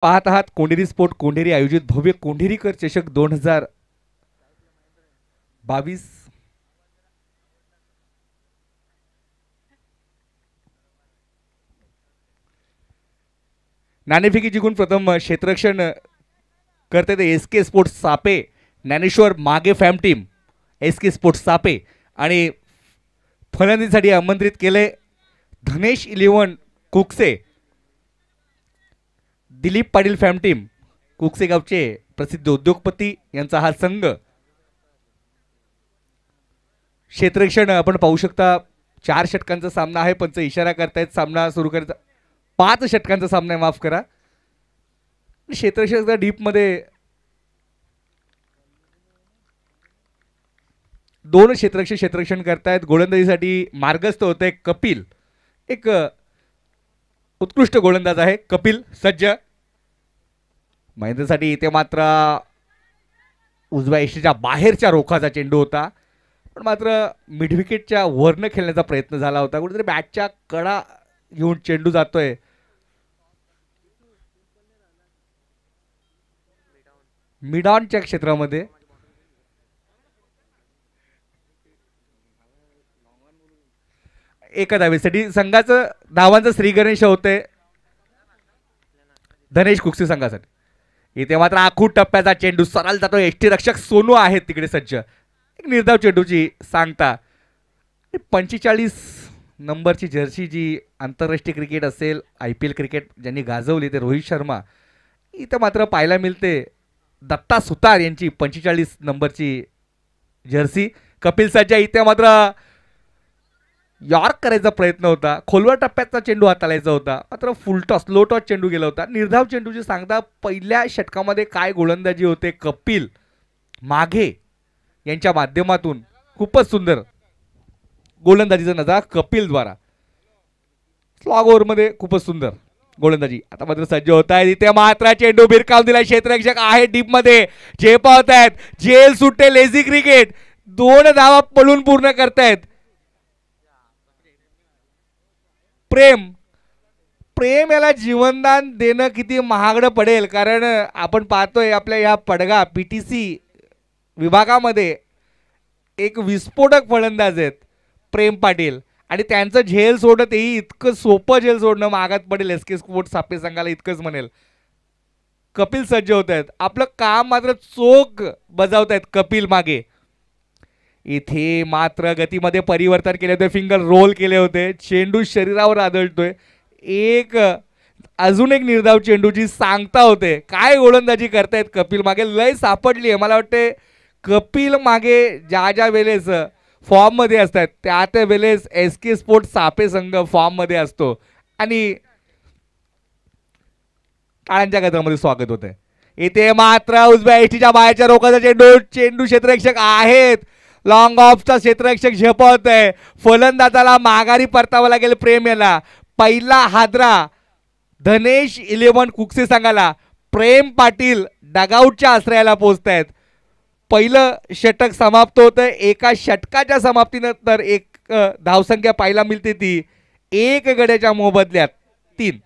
पाहत आहात कोंढेरी स्पोर्ट कोंढेरी आयोजित भव्य कोंढेरीकर चषक 2022. नाणेफेकी जिंकून प्रथम क्षेत्ररक्षण करते ते एस के स्पोर्ट्स सापे. ज्ञानेश्वर मागे फॅम टीम एस के स्पोर्ट्स सापे आणि फलंदाजीसाठी आमंत्रित केले धनेश 11 कुकसे. दिलीप पाटील फॅम टीम कुकसे गावचे प्रसिद्ध उद्योगपती यांचा हा संघ. क्षेत्ररक्षण आपण पाहू शकता 4 षटकांचा सामना आहे. पंच इशारा करतायत सामना सुरू करायचा. 5 षटकांचा सामना आहे, माफ करा. क्षेत्ररक्षक डीप मध्ये 2 क्षेत्ररक्षण करतायत. गोलंदाजीसाठी मार्गस्थ होते कपिल. एक उत्कृष्ट गोलंदाज आहे कपिल. सज्ज महेंद्रसाठी इथे मात्र उजव्या यष्टीच्या बाहेरच्या रोखाचा चेंडू होता, पण मात्र मिड विकेटच्या वरनं खेळण्याचा प्रयत्न झाला होता. कुठेतरी बॅटच्या कडा घेऊन चेंडू जातोय. मिडॉनच्या क्षेत्रामध्ये एका धावेसाठी संघाचं धावांचं श्रीगणेश होते धनेश कुकसे संघासाठी. इथे मात्र आखूड टप्प्याचा चेंडू सरळ जातो. एष्टी रक्षक सोनू आहेत तिकडे सज्ज. एक निर्धाव चेंडूची सांगता. 45 नंबरची जर्सी जी आंतरराष्ट्रीय क्रिकेट असेल, IPL क्रिकेट ज्यांनी गाजवली ते रोहित शर्मा. इथं मात्र पाहायला मिळते दत्ता सुतार यांची 45 नंबरची जर्सी. कपिल सज्जा इथे मात्र यॉर्क करायचा प्रयत्न होता. खोलवर टप्प्याचा चेंडू हाताळायचा होता, मात्र फुलटॉस लो टॉस चेंडू गेला होता. निर्धाव चेंडूची सांगता. पहिल्या षटकामध्ये काय गोलंदाजी होते कपिल माघे यांच्या माध्यमातून. खूपच सुंदर गोलंदाजीचा नजारा कपिल द्वारा. स्लॉग ओव्हरमध्ये खूपच सुंदर गोलंदाजी. आता मात्र सज्ज होत आहे. इथे मात्र चेंडू भिरकावून दिला. क्षेत्ररक्षक आहे डीप मध्ये. झेपावत आहेत. जेल सुट्टे लेझी क्रिकेट. 2 धावा पळून पूर्ण करतायत. प्रेम याला जीवनदान देणं किती महागडं पडेल, कारण आपण पाहतोय आपल्या या पडगा PTC विभागामध्ये एक विस्फोटक फलंदाज आहेत प्रेम पाटील, आणि त्यांचं झेल सोडणं तेही इतकं सोपं झेल सोडणं महागात पडेल SK स्पोर्ट्स सापे संघाला, इतकंच म्हणेल. कपिल सज्ज होत आहेत. आपलं काम मात्र चोख बजावत आहेत कपिल मागे. इथे मात्र गतीमध्ये परिवर्तन केले होते. फिंगर रोल केले होते. चेंडू शरीरावर आदळतोय. अजून एक निर्धाव चेंडूची सांगता होते. काय गोलंदाजी करतायत कपिल मागे. लय सापडली आहे मला वाटते. कपिल मागे ज्या वेळेस फॉर्म मध्ये असतात त्या वेळेस SK स्पोर्ट्स सापे संघ फॉर्म मध्ये असतो. आणि टाळ्यांच्या गजरामध्ये स्वागत होते. इथे मात्र उजव्या एष्टीच्या बाहेरच्या रोखाचा चेंडू क्षेत्ररक्षक आहेत. लॉंग ऑफचा क्षेत्ररक्षक झेपवत आहे. फलंदाजाला माघारी परतावं लागेल प्रेम याला. पहिला हादरा धनेश 11 कुकसे संघाला. प्रेम पाटील डगआउटच्या आश्रयाला पोहोचतायत. पहिलं षटक समाप्त होतंय. एका षटकाच्या समाप्तीनंतर एक धावसंख्या पाहायला मिळते ती 1 गड्याच्या मोबदल्यात 3.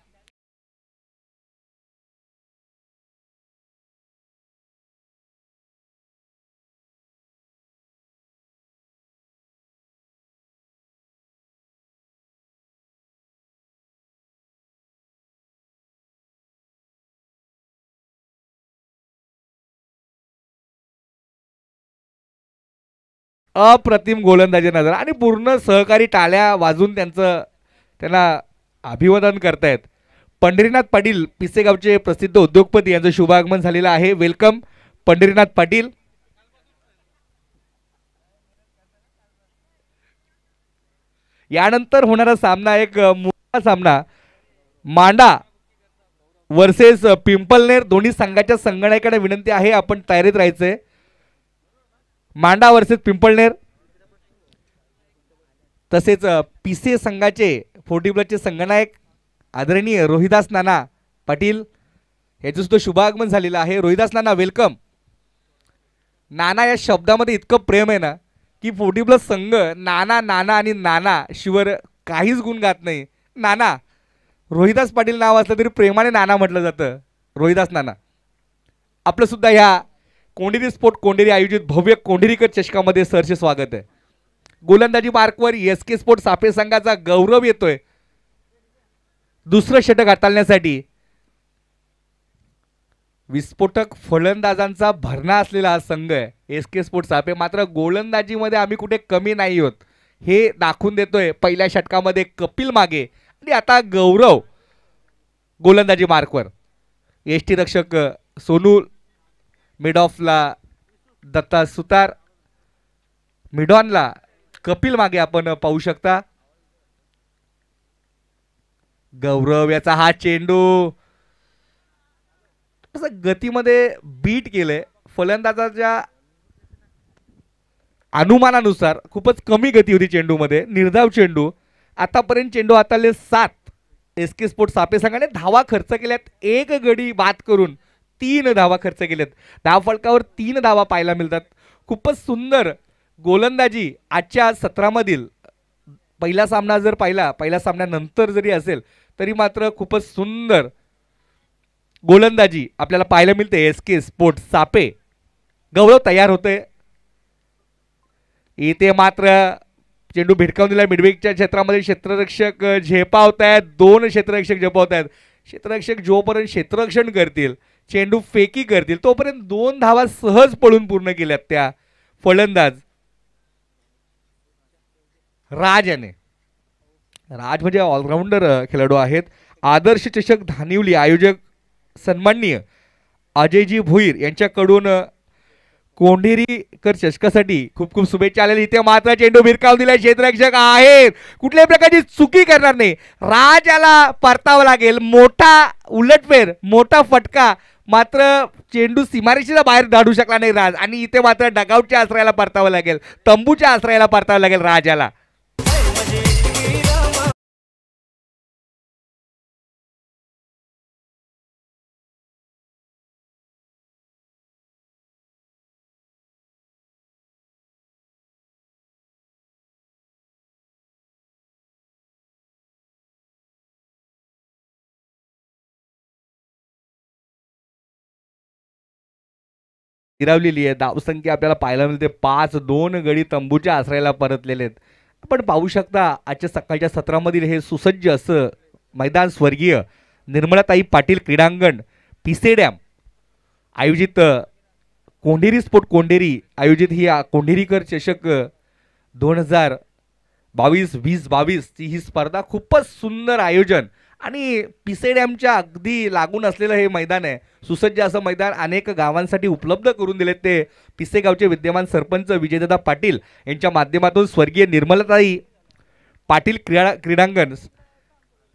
अप्रतिम गोलंदाजी नजर आणि पूर्ण सहकारी टाळ्या वाजून त्यांना अभिवादन करतायत. पंढरीनाथ पाटील पिसेगावचे प्रसिद्ध उद्योगपती यांचं शुभागमन झालेलं आहे. वेलकम पंढरीनाथ पाटील. यानंतर होणारा सामना एक मोठा सामना मांडा वर्सेस पिंपलनेर. दोन्ही संघाच्या संघनायकांना विनंती आहे आपण तयारीत राहायचंय. मांडा वर्सेस पिंपळनेर. तसेच PCA संघाचे 40+ संघनायक आदरणीय रोहिदास नाना पाटील याचं सुद्धा शुभागमन झालेलं आहे. रोहिदास नाना वेलकम. नाना या शब्दामध्ये इतकं प्रेम आहे ना की 40+ संघ नाना नाना आणि नाना शिवर काहीच गुण गात नाही. नाना रोहिदास पाटील नाव असलं तरी प्रेमाने नाना म्हटलं जातं. रोहिदास नाना आपलं सुद्धा ह्या कोंढेरी स्पोर्ट कोंढेरी आयोजित भव्य कोंढेरीकर चषकामध्ये सरचे स्वागत आहे. गोलंदाजी मार्कवर एस के स्पोर्ट सापे संघाचा गौरव येतोय. दुसरं षटक हाताळण्यासाठी विस्फोटक फलंदाजांचा भरणा असलेला हा संघ आहे एस के स्पोर्ट सापे. मात्र गोलंदाजीमध्ये आम्ही कुठे कमी नाही होत हे दाखवून देतोय पहिल्या षटकामध्ये कपिल मागे आणि आता गौरव गोलंदाजी मार्कवर. एस टी रक्षक सोनू, मिड ऑफला दत्ता सुतार, मिडॉनला कपिल मागे आपण पाहू शकता. गौरव याचा हा चेंडू असं गतीमध्ये बीट केलंय. फलंदाजाच्या अनुमानानुसार खूपच कमी गती होती चेंडूमध्ये. निर्धाव चेंडू. आतापर्यंत चेंडू हाताळले 7. एस के स्पोर्ट सापे संघाने धावा खर्च केल्यात. एक गडी बाद करून 3 धावा खर्च केल्यात. धाव फलकावर 3 धावा पाहायला मिळतात. खूपच सुंदर गोलंदाजी आजच्या सत्रामधील. पहिला सामना जर पाहिला, पहिल्या सामन्यानंतर जरी असेल तरी मात्र खूपच सुंदर गोलंदाजी आपल्याला पाहायला मिळते एस के स्पोर्ट सापे. गौरव तयार होते. इथे मात्र चेंडू भिडकावून दिला मिडविकच्या क्षेत्रामध्ये. क्षेत्ररक्षक झेपावत आहेत. 2 क्षेत्ररक्षक झेपावत आहेत. क्षेत्ररक्षक जोपर्यंत क्षेत्ररक्षण करतील, चेंडू फेकी करतील, तोपर्यंत 2 धावा सहज पळून पूर्ण केल्यात त्या फलंदाज राज याने. राज म्हणजे ऑलराऊंडर खेळाडू आहेत. आदर्श चषक धानिवली आयोजक सन्माननीय अजयजी भोईर यांच्याकडून कोंढेरीकर चषकासाठी खूप खूप शुभेच्छा आलेल्या. इथे मात्र चेंडू भिरकावून दिलाय. क्षेत्ररक्षक आहेत. कुठल्याही प्रकारची चुकी करणार नाही. राज याला परतावं लागेल. मोठा उलटफेर, मोठा फटका. मात्र चेंडू सीमारेषेच्या बाहेर धाडू शकला नाही राज. आणि इथे मात्र डगआउटच्या आश्रयाला परतावं लागेल. तंबूच्या आश्रयाला परतावं लागेल राज याला. हिरावलेली आहे. धावसंख्या आपल्याला पाहायला मिळते 5-2 गडी तंबूच्या आश्रयाला परतलेले आहेत. आपण पाहू शकता आजच्या सकाळच्या सत्रामधील हे सुसज्ज असं मैदान स्वर्गीय निर्मलाताई पाटील क्रीडांगण पिसे डॅम आयोजित कोंढेरी स्पोर्ट कोंढेरी आयोजित ही कोंढेरीकर चषक 2022 ची ही स्पर्धा. खूपच सुंदर आयोजन आणि पिसे डॅमच्या अगदी लागून असलेलं हे मैदान आहे. सुसज्ज असं मैदान अनेक गावांसाठी उपलब्ध करून दिलेत ते पिसे गावचे विद्यमान सरपंच विजयदादा पाटील यांच्या माध्यमातून स्वर्गीय निर्मलाताई पाटील क्रीडांगण.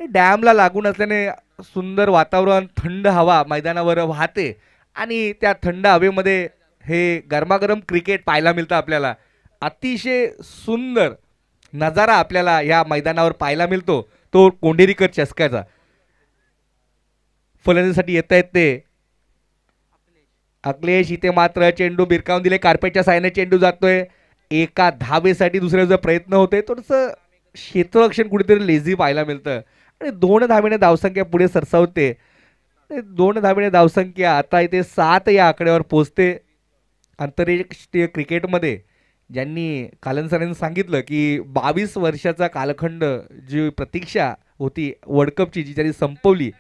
डॅमला लागून असल्याने सुंदर वातावरण, थंड हवा मैदानावर वाहते आणि त्या थंड हवेमध्ये हे गरमागरम क्रिकेट पाहायला मिळतं आपल्याला. अतिशय सुंदर नजारा आपल्याला या मैदानावर पाहायला मिळतो तो कोंढेरीकर चषकाचा. फलंदाजीसाठी येत आहेत ते अखिलेश. इथे मात्र चेंडू भिरकावून दिले. कार्पेटच्या साहाय्याने चेंडू जातोय. एका धावेसाठी दुसऱ्याचा प्रयत्न होतोय. थोडंसं क्षेत्ररक्षण कुठेतरी लेझी पाहायला मिळतं आणि 2 धावेने धावसंख्या पुढे सरसावते. 2 धावेने धावसंख्या आता इथे 7 या आकड्यावर पोहोचते. आंतरराष्ट्रीय क्रिकेटमध्ये ज्यांनी कालनसरांनी सांगितलं की 22 वर्षाचा कालखंड जी प्रतीक्षा होती वर्ल्ड कपची जी त्यांनी संपवली,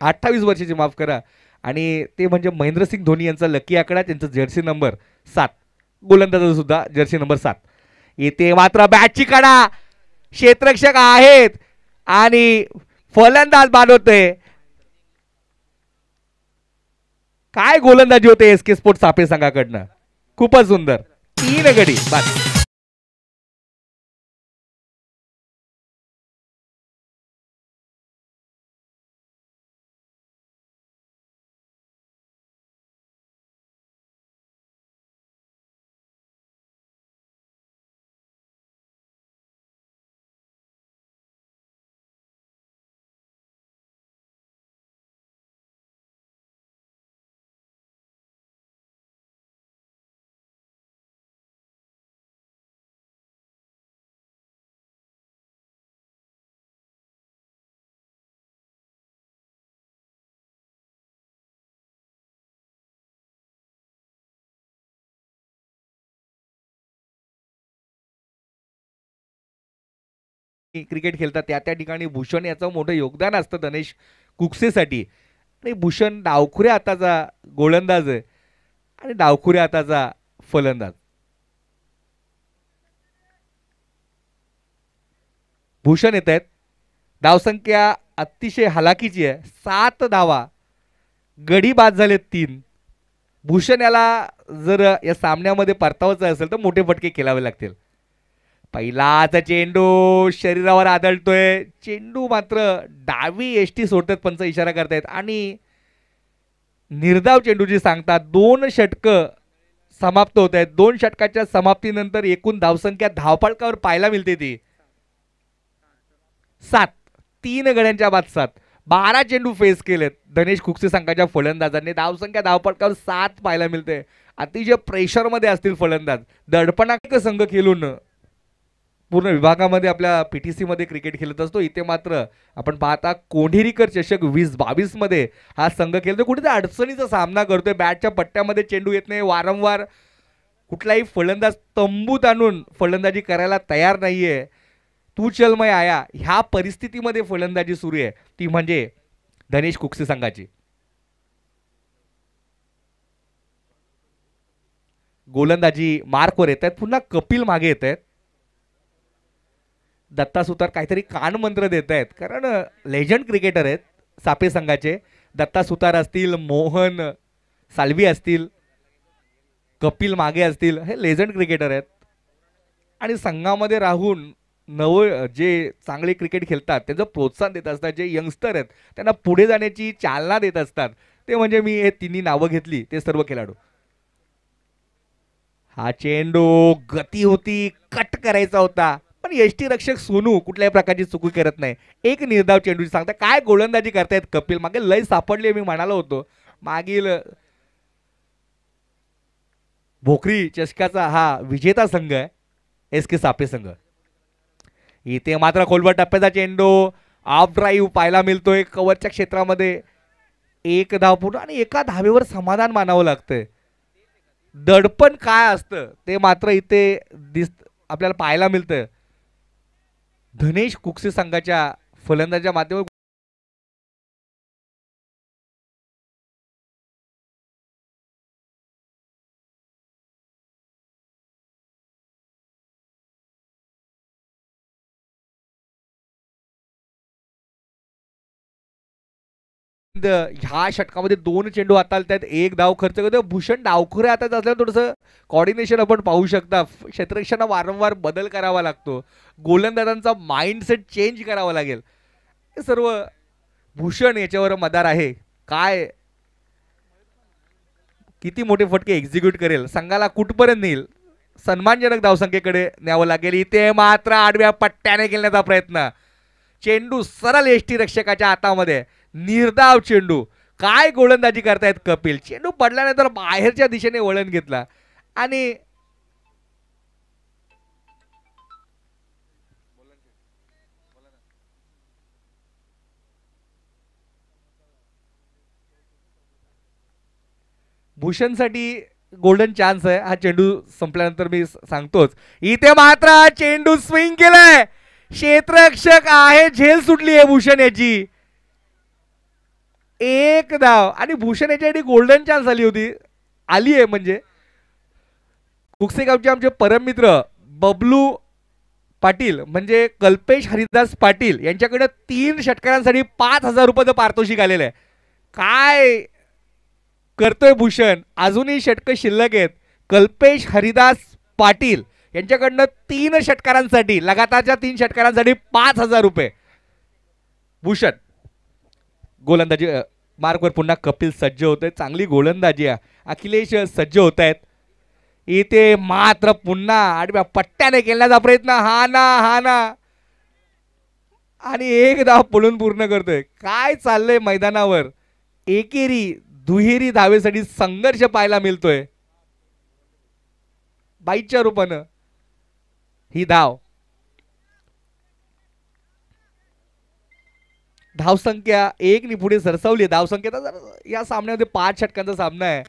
28 वर्षाची माफ करा, आणि ते म्हणजे महेंद्रसिंग धोनी यांचा लकी आकडा, त्यांचा जर्सी नंबर 7. गोलंदाजाचा सुद्धा जर्सी नंबर 7. इथे मात्र बॅटची कडा. क्षेत्ररक्षक आहेत आणि फलंदाज बाद होते. काय गोलंदाजी होते एस के स्पोर्ट सापे संघाकडनं. खूपच सुंदर. 3 गडी बाद. क्रिकेट खेळतात त्या ठिकाणी भूषण याचं मोठं योगदान असतं धनेश कुकसेसाठी. आणि भूषण डावखुऱ्या हाताचा गोलंदाज आहे आणि डावखुऱ्या हाताचा फलंदाज. भूषण येत आहेत. धावसंख्या अतिशय हलाखीची आहे, 7 धावा, गडी बाद झाले 3. भूषण याला जर या सामन्यामध्ये परतावायचं असेल तर मोठे फटके खेळावे लागतील. पहिलाच चेंडू शरीरावर आदळतोय, चेंडू मात्र डावी एसटी सोडतात, पंच इशारा करतायत आणि निर्धाव चेंडूची सांगतात. 2 षटकं समाप्त होत आहेत. 2 षटकाच्या समाप्तीनंतर एकूण धावसंख्या धावफलकावर पाहायला मिळते ती 7. 3 गड्यांच्या बाद 7. 12 चेंडू फेस केलेत धनेश कुकसे संघाच्या फलंदाजांनी. धावसंख्या धावफलकावर 7 पाहायला मिळते. अतिशय प्रेशरमध्ये असतील फलंदाज. दडपणाक संघ खेळून पूर्ण विभागामध्ये आपल्या पीटीसी मध्ये क्रिकेट खेळत असतो. इथे मात्र आपण पाहता कोंढेरीकर चषक 2022 मध्ये हा संघ खेळतोय. कुठेतरी अडचणीचा सामना करतोय. बॅटच्या पट्ट्यामध्ये चेंडू येत नाही. वारंवार कुठलाही फलंदाज तंबूत आणून फलंदाजी करायला तयार नाहीये. तू चल मैं आया ह्या परिस्थितीमध्ये फलंदाजी सुरू आहे, ती म्हणजे धनेश कुकसे संघाची. गोलंदाजी मार्कवर येत आहेत. पुन्हा कपिल मागे येत आहेत. दत्ता सुतार काहीतरी कान मंत्र देत आहेत, कारण लेजंड क्रिकेटर आहेत सापे संघाचे. दत्ता सुतार असतील, मोहन साल्वी असतील, कपिल मागे असतील, हे लेजंड क्रिकेटर आहेत आणि संघामध्ये राहून जे चांगले क्रिकेट खेळतात त्यांचं प्रोत्साहन देत असतात. जे यंगस्टर आहेत त्यांना पुढे जाण्याची चालना देत असतात, ते म्हणजे मी हे तिन्ही नावं घेतली ते सर्व खेळाडू. हा चेंडू गती होती, कट करायचा होता, पण यष्टी रक्षक सोनू कुठल्याही प्रकारची चुकी करत नाही. एक निर्धाव चेंडूची सांगता. काय गोलंदाजी करतायत कपिल. मागे लय सापडली मी म्हणालो होतो. मागील भोकरी चषकाचा हा विजेता संघ आहे एस के सापे संघ. इथे मात्र खोलवर टप्प्याचा चेंडू ऑफ ड्राईव्ह पाहायला मिळतोय. कव्हरच्या क्षेत्रामध्ये 1 धाव पूर्ण आणि एका धावेवर समाधान मानावं लागतंय. दडपण काय असतं ते मात्र इथे आपल्याला पाहायला मिळतं. धनेश कुकसे संघाच्या फलंदाजाच्या माध्यमातून ह्या षटकामध्ये 2 चेंडू हाताळतात, 1 धाव खर्च करतो. भूषण डावखुऱ्या हातात असल्यानं थोडंसं कॉर्डिनेशन आपण पाहू शकता. क्षेत्ररक्षणाला वारंवार बदल करावा लागतो. गोलंदाजांचा माइंडसेट चेंज करावा लागेल. हे सर्व भूषण याच्यावर मदार आहे. काय किती मोठे फटके एक्झिक्यूट करेल, संघाला कुठपर्यंत नेईल, सन्मानजनक धावसंख्येकडे न्यावं लागेल. इथे मात्र आडव्या पट्ट्याने खेळण्याचा प्रयत्न. चेंडू सरळ एसटी रक्षकाच्या हातामध्ये. निर्धाव चेंडू. काय गोलंदाजी करतायत कपिल. चेंडू पडल्यानंतर बाहेरच्या दिशेने वळण घेतला आणि भूषणसाठी गोल्डन चान्स आहे. हा चेंडू संपल्यानंतर मी सांगतोच. इथे मात्र चेंडू स्विंग केलाय. क्षेत्ररक्षक आहे, झेल सुटली आहे भूषण याची. 1 धाव आणि भूषण याच्यासाठी गोल्डन चान्स आली आहे. म्हणजे कुकसेगावचे आमचे परममित्र बबलू पाटील म्हणजे कल्पेश हरिदास पाटील यांच्याकडे 3 षटकारांसाठी 5,000 रुपयाचं पारितोषिक आलेलं आहे. काय करतोय भूषण. अजूनही षटक शिल्लक आहेत. कल्पेश हरिदास पाटील यांच्याकडनं 3 षटकारांसाठी, लगातारच्या 3 षटकारांसाठी 5,000 रुपये. भूषण गोलंदाजी मार्कवर पुन्हा कपिल सज्ज होत आहे. चांगली गोलंदाजी आहे. अखिलेश सज्ज होत आहेत. इथे मात्र पुन्हा आडव्या पट्ट्याने खेळण्याचा प्रयत्न. हा ना आणि 1 धाव पळून पूर्ण करतोय. काय चाललंय मैदानावर. एकेरी दुहेरी धावेसाठी संघर्ष पाहायला मिळतोय. 22च्या रूपानं ही धाव. धावसंख्या 1 ने पुढे सरसावली. धावसंख्या या सामन्यामध्ये 5 षटकांचा सामना आहे.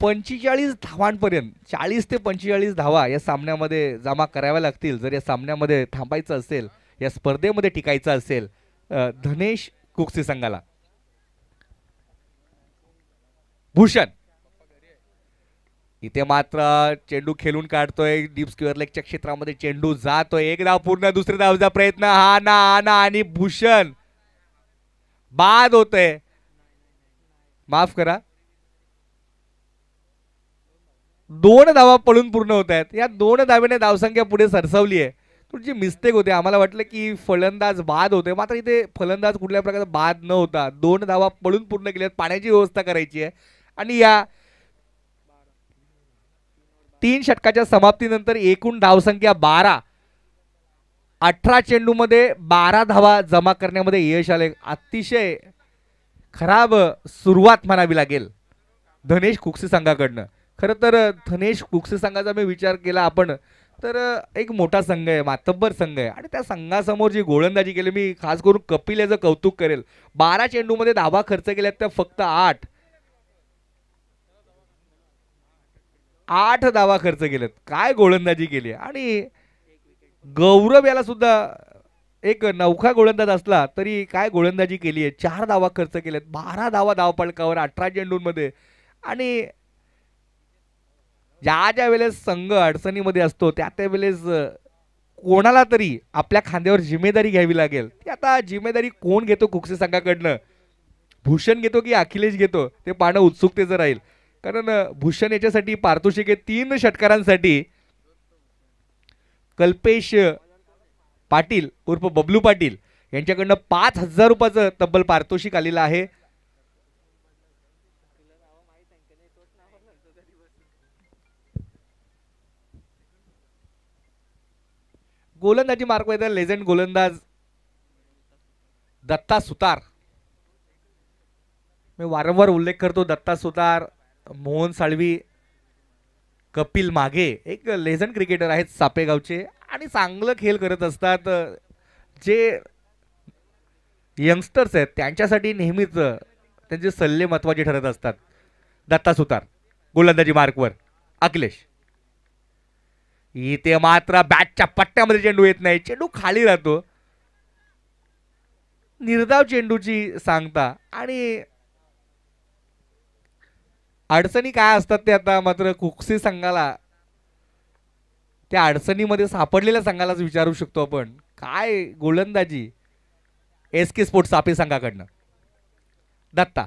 45 धावांपर्यंत 40 ते 45 धावा या सामन्यामध्ये जमा कराव्या लागतील जर या सामन्यामध्ये थांबायचं असेल या स्पर्धेमध्ये टिकायचं असेल धनेश कुक्सी संघाला. भूषण इथे मात्र चेंडू खेळून काढतोय डीप स्क्वेअर लेगच्या क्षेत्रामध्ये चेंडू जातोय. एक धाव पूर्ण, दुसऱ्या धावचा प्रयत्न, हा ना आणि भूषण बाद होतोय. माफ करा, 2 धावा पळून पूर्ण होत आहेत. या 2 धावेने धावसंख्या पुढे सरसावली आहे. तुमची मिस्टेक होते. आम्हाला वाटलं की फलंदाज बाद होते, मात्र इथे फलंदाज कुठल्या प्रकारचा बाद न होता 2 धावा पळून पूर्ण केल्यात. पाण्याची व्यवस्था करायची आहे आणि या 3 षटकाच्या समाप्तीनंतर एकूण धावसंख्या 12. 18 चेंडूमध्ये 12 धावा जमा करण्यामध्ये यश आले. अतिशय खराब सुरुवात म्हणावी लागेल धनेश कुक्सी संघाकडनं. खरं तर धनेश कुक्सी संघाचा मी विचार केला आपण तर एक मोठा संघ आहे, मातब्बर संघ आहे आणि त्या संघासमोर जी गोलंदाजी केली, मी खास करून कपिल याचं कौतुक करेल. 12 चेंडूमध्ये धावा खर्च केल्यात त्या फक्त 8 धावा खर्च केल्यात. काय गोलंदाजी केली. आणि गौरव याला सुद्धा एक नौखा गोलंदाज असला तरी काय गोलंदाजी केली आहे. 4 धावा खर्च केल्यात, 12 धावा धावपळकावर 18 चेंडूंमध्ये. आणि ज्या वेळेस संघ अडचणीमध्ये असतो त्या वेळेस कोणाला तरी आपल्या खांद्यावर जिम्मेदारी घ्यावी लागेल. ती आता जिम्मेदारी कोण घेतो कुक्सी संघाकडनं, भूषण घेतो की अखिलेश घेतो ते पाहणं उत्सुकतेचं राहील. कारण भूषण याच्यासाठी पारितोषिक आहे 3 षटकारांसाठी. कल्पेश पाटील उर्फ बबलू पाटील यांच्याकडनं 5,000 रुपयाचं तब्बल पारितोषिक आलेलं आहे. गोलंदाजी मार्कमध्ये लेजेंड गोलंदाज दत्ता सुतार. मी वारंवार उल्लेख करतो दत्ता सुतार, मोहन साळवी, कपिल मागे एक लेजंड क्रिकेटर आहेत सापेगावचे आणि चांगलं खेळ करत असतात. जे यंगस्टर्स आहेत त्यांच्यासाठी नेहमीच त्यांचे सल्ले महत्त्वाचे ठरत असतात. दत्ता सुतार गोलंदाजी मार्कवर. अखिलेश इथे मात्र बॅटच्या पट्ट्यामध्ये चेंडू येत नाही, चेंडू खाली राहतो. निर्धाव चेंडूची सांगता आणि अडचणी काय असतात ते आता मात्र कुक्सी संघाला, त्या अडचणीमध्ये सापडलेल्या संघालाच विचारू शकतो आपण. काय गोलंदाजी SK स्पोर्ट्स सापे संघाकडनं. दत्ता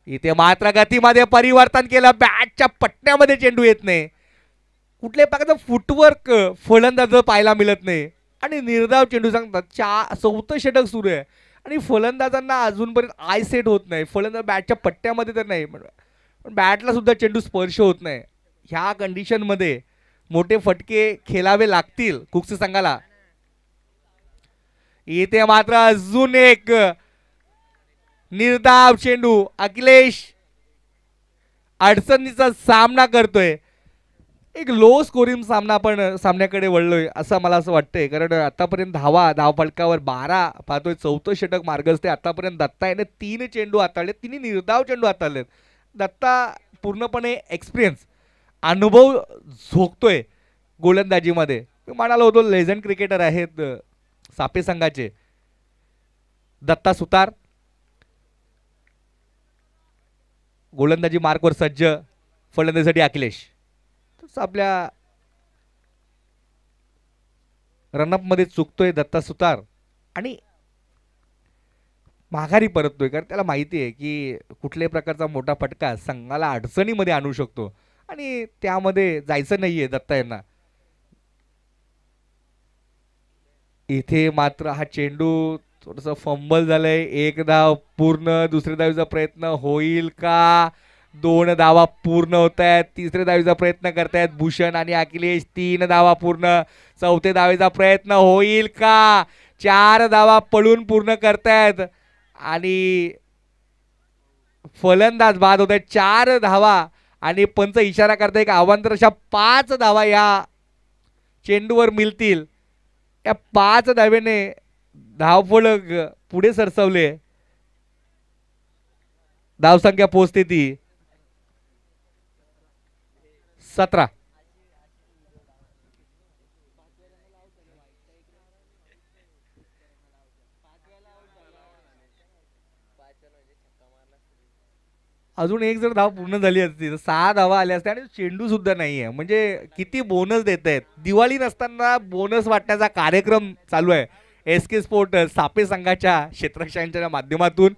इथे मात्र गतीमध्ये परिवर्तन केलं, बॅटच्या पट्ट्यामध्ये चेंडू येत नाही. कुठल्याही प्रकारचं फुटवर्क फलंदाज पाहायला मिळत नाही आणि निर्धाव चेंडू सांगतात. 4थं षटक सुरू आहे आणि फलंदाजांना अजूनपर्यंत आय सेट होत नाही. फलंदाज बॅटच्या पट्ट्यामध्ये तर नाही पण बॅटला सुद्धा चेंडू स्पर्श होत नाही. ह्या कंडिशनमध्ये मोठे फटके खेळावे लागतील कुक्सी संघाला. इथे मात्र अजून एक निर्धाव चेंडू. अखिलेश अडचणीचा सामना करतोय. एक लो स्कोरिंग सामना आपण सामन्याकडे वळलोय असं मला असं वाटतंय. कारण आतापर्यंत धावफलकावर 12 पाहतोय. 4थं षटक मार्गस्थ. आतापर्यंत दत्ता याने 3 चेंडू हाताळले, 3 निर्धाव चेंडू हाताळलेत. दत्ता पूर्णपणे एक्सपिरियन्स, अनुभव झोकतोय गोलंदाजीमध्ये. मी म्हणालो होतो लेजंड क्रिकेटर आहेत सापे संघाचे. दत्ता सुतार गोलंदाजी मार्कवर सज्ज. फलंदाजीसाठी अखिलेश आपल्या रनअप मध्ये चुकतोय दत्ता सुतार आणि माघारी परततोय. कारण त्याला माहिती आहे की कुठल्याही प्रकारचा मोठा फटका संघाला अडचणीमध्ये आणू शकतो आणि त्यामध्ये जायचं नाहीये दत्ता यांना. इथे मात्र हा चेंडू थोडस फंबल झालंय. 1 धाव पूर्ण. दुसऱ्या धावीचा प्रयत्न होईल का? 2 धावा पूर्ण होत आहेत. 3ऱ्या धावीचा प्रयत्न करतायत भूषण आणि अखिलेश. 3 धावा पूर्ण. 4थ्या धावेचा प्रयत्न होईल का? 4 धावा पळून पूर्ण करतायत आणि फलंदाज बाद होत आहेत. 4 धावा आणि पंच इशारा करताय की अवांतर अशा 5 धावा या चेंडूवर मिळतील. या 5 धावेने धावफलक पुढे सरसवले. धावसंख्या पोहोचते ती 17. अजून एक जर धाव पूर्ण झाली असती तर 6 धावा आल्या असत्या आणि चेंडू सुद्धा नाहीये. म्हणजे किती बोनस देत आहेत. दिवाळी नसताना बोनस वाटण्याचा कार्यक्रम चालू आहे एस के स्पोर्ट सापे संघाच्या क्षेत्ररक्षकांच्या माध्यमातून.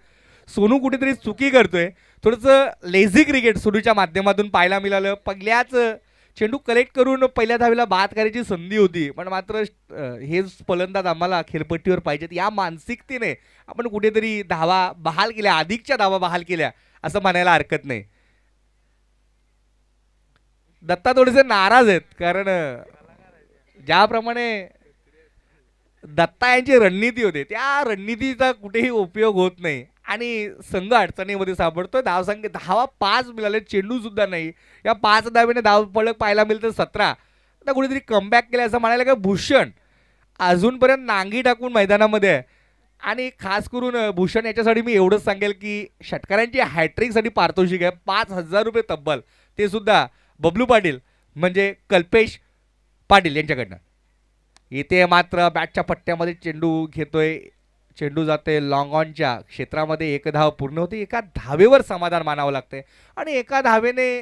सोनू कुठेतरी चुकी करतोय. थोडंसं लेझी क्रिकेट सोनूच्या माध्यमातून पाहायला मिळालं. पहिल्याच चेंडू कलेक्ट करून पहिल्या धावेला बाद करायची संधी होती, पण मात्र हे फलंदाज आम्हाला खेळपट्टीवर पाहिजेत या मानसिकतेने आपण कुठेतरी धावा बहाल केल्या, अधिकच्या धावा बहाल केल्या असं म्हणायला हरकत नाही. दत्ता थोडेसे नाराज आहेत, कारण ज्याप्रमाणे दत्ता यांची रणनीती होते त्या रणनीतीचा कुठेही उपयोग होत नाही आणि संघ अडचणीमध्ये सापडतोय. धावसंख्या धावा 5 मिळाले, चेंडू सुद्धा नाही. या 5 धावेने धाव फलक पाहायला मिळतं 17. आता कुठेतरी कमबॅक केलं असं म्हणायला काय. भूषण अजूनपर्यंत नांगी टाकून मैदानामध्ये आहे आणि खास करून भूषण याच्यासाठी मी एवढंच सांगेल की षटकारांची हॅट्रिकसाठी पारितोषिक आहे 5,000 रुपये तब्बल, ते सुद्धा बबलू पाटील म्हणजे कल्पेश पाटील यांच्याकडनं. इथे मात्र बॅटच्या पट्ट्यामध्ये चेंडू घेतोय, चेंडू जाते लॉंग ऑनच्या क्षेत्रामध्ये. एक धाव पूर्ण होते. एका धावेवर समाधान मानावं लागतंय आणि एका धावेने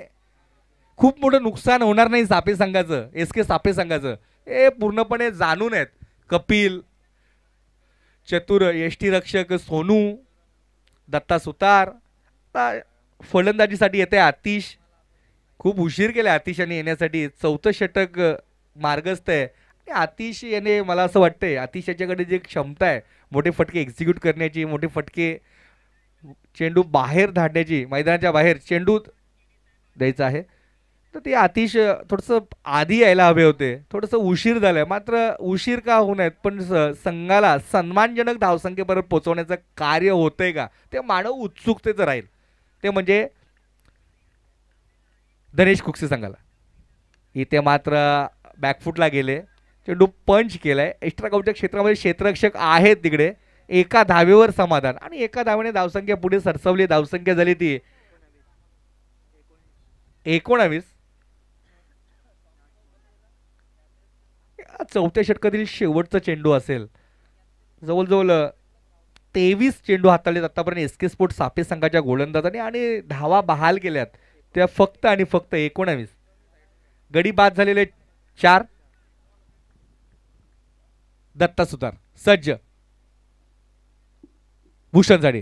खूप मोठं नुकसान होणार नाही सापे संघाचं, एस के सापे संघाचं. हे पूर्णपणे जाणून आहेत कपिल, चतुर यष्टीरक्षक सोनू, दत्ता सुतार. फलंदाजीसाठी येते आतिश. खूप उशीर केला आतिशाने येण्यासाठी. 4थं षटक मार्गस्थ आहे. आतिश याने मला असं वाटतंय आतिश याच्याकडे जी क्षमता आहे मोठे फटके एक्झिक्यूट करण्याची, मोठे फटके चेंडू बाहेर धाडण्याची, मैदानाच्या बाहेर चेंडू द्यायचा आहे, तर ते आतिश थोडंसं आधी यायला हवे होते. थोडंसं उशीर झालंय, मात्र उशीर का होऊ नयेत पण संघाला सन्मानजनक धावसंख्येपर्यंत पोहोचवण्याचं कार्य होतंय का ते मानव उत्सुकतेचं राहील. ते म्हणजे धनेश कुकसे संघाला. इथे मात्र बॅकफुटला गेले, चेंडू पंच केलाय. एक्स्ट्रा काउंटच्या क्षेत्रामध्ये क्षेत्ररक्षक आहेत तिकडे. एका धावेवर समाधान आणि एका धावेने धावसंख्या पुढे सरसवली. धावसंख्या झाली ती 19. 4थ्या षटकातील शेवटचा चेंडू असेल. जवळजवळ 23 चेंडू हाताळलेत आतापर्यंत एस के स्पोर्ट सापे संघाच्या गोलंदाजाने आणि धावा बहाल केल्यात त्या फक्त आणि फक्त 19. गडी बाद झालेले 4. दत्ता सुतार सज्ज. भूषणसाठी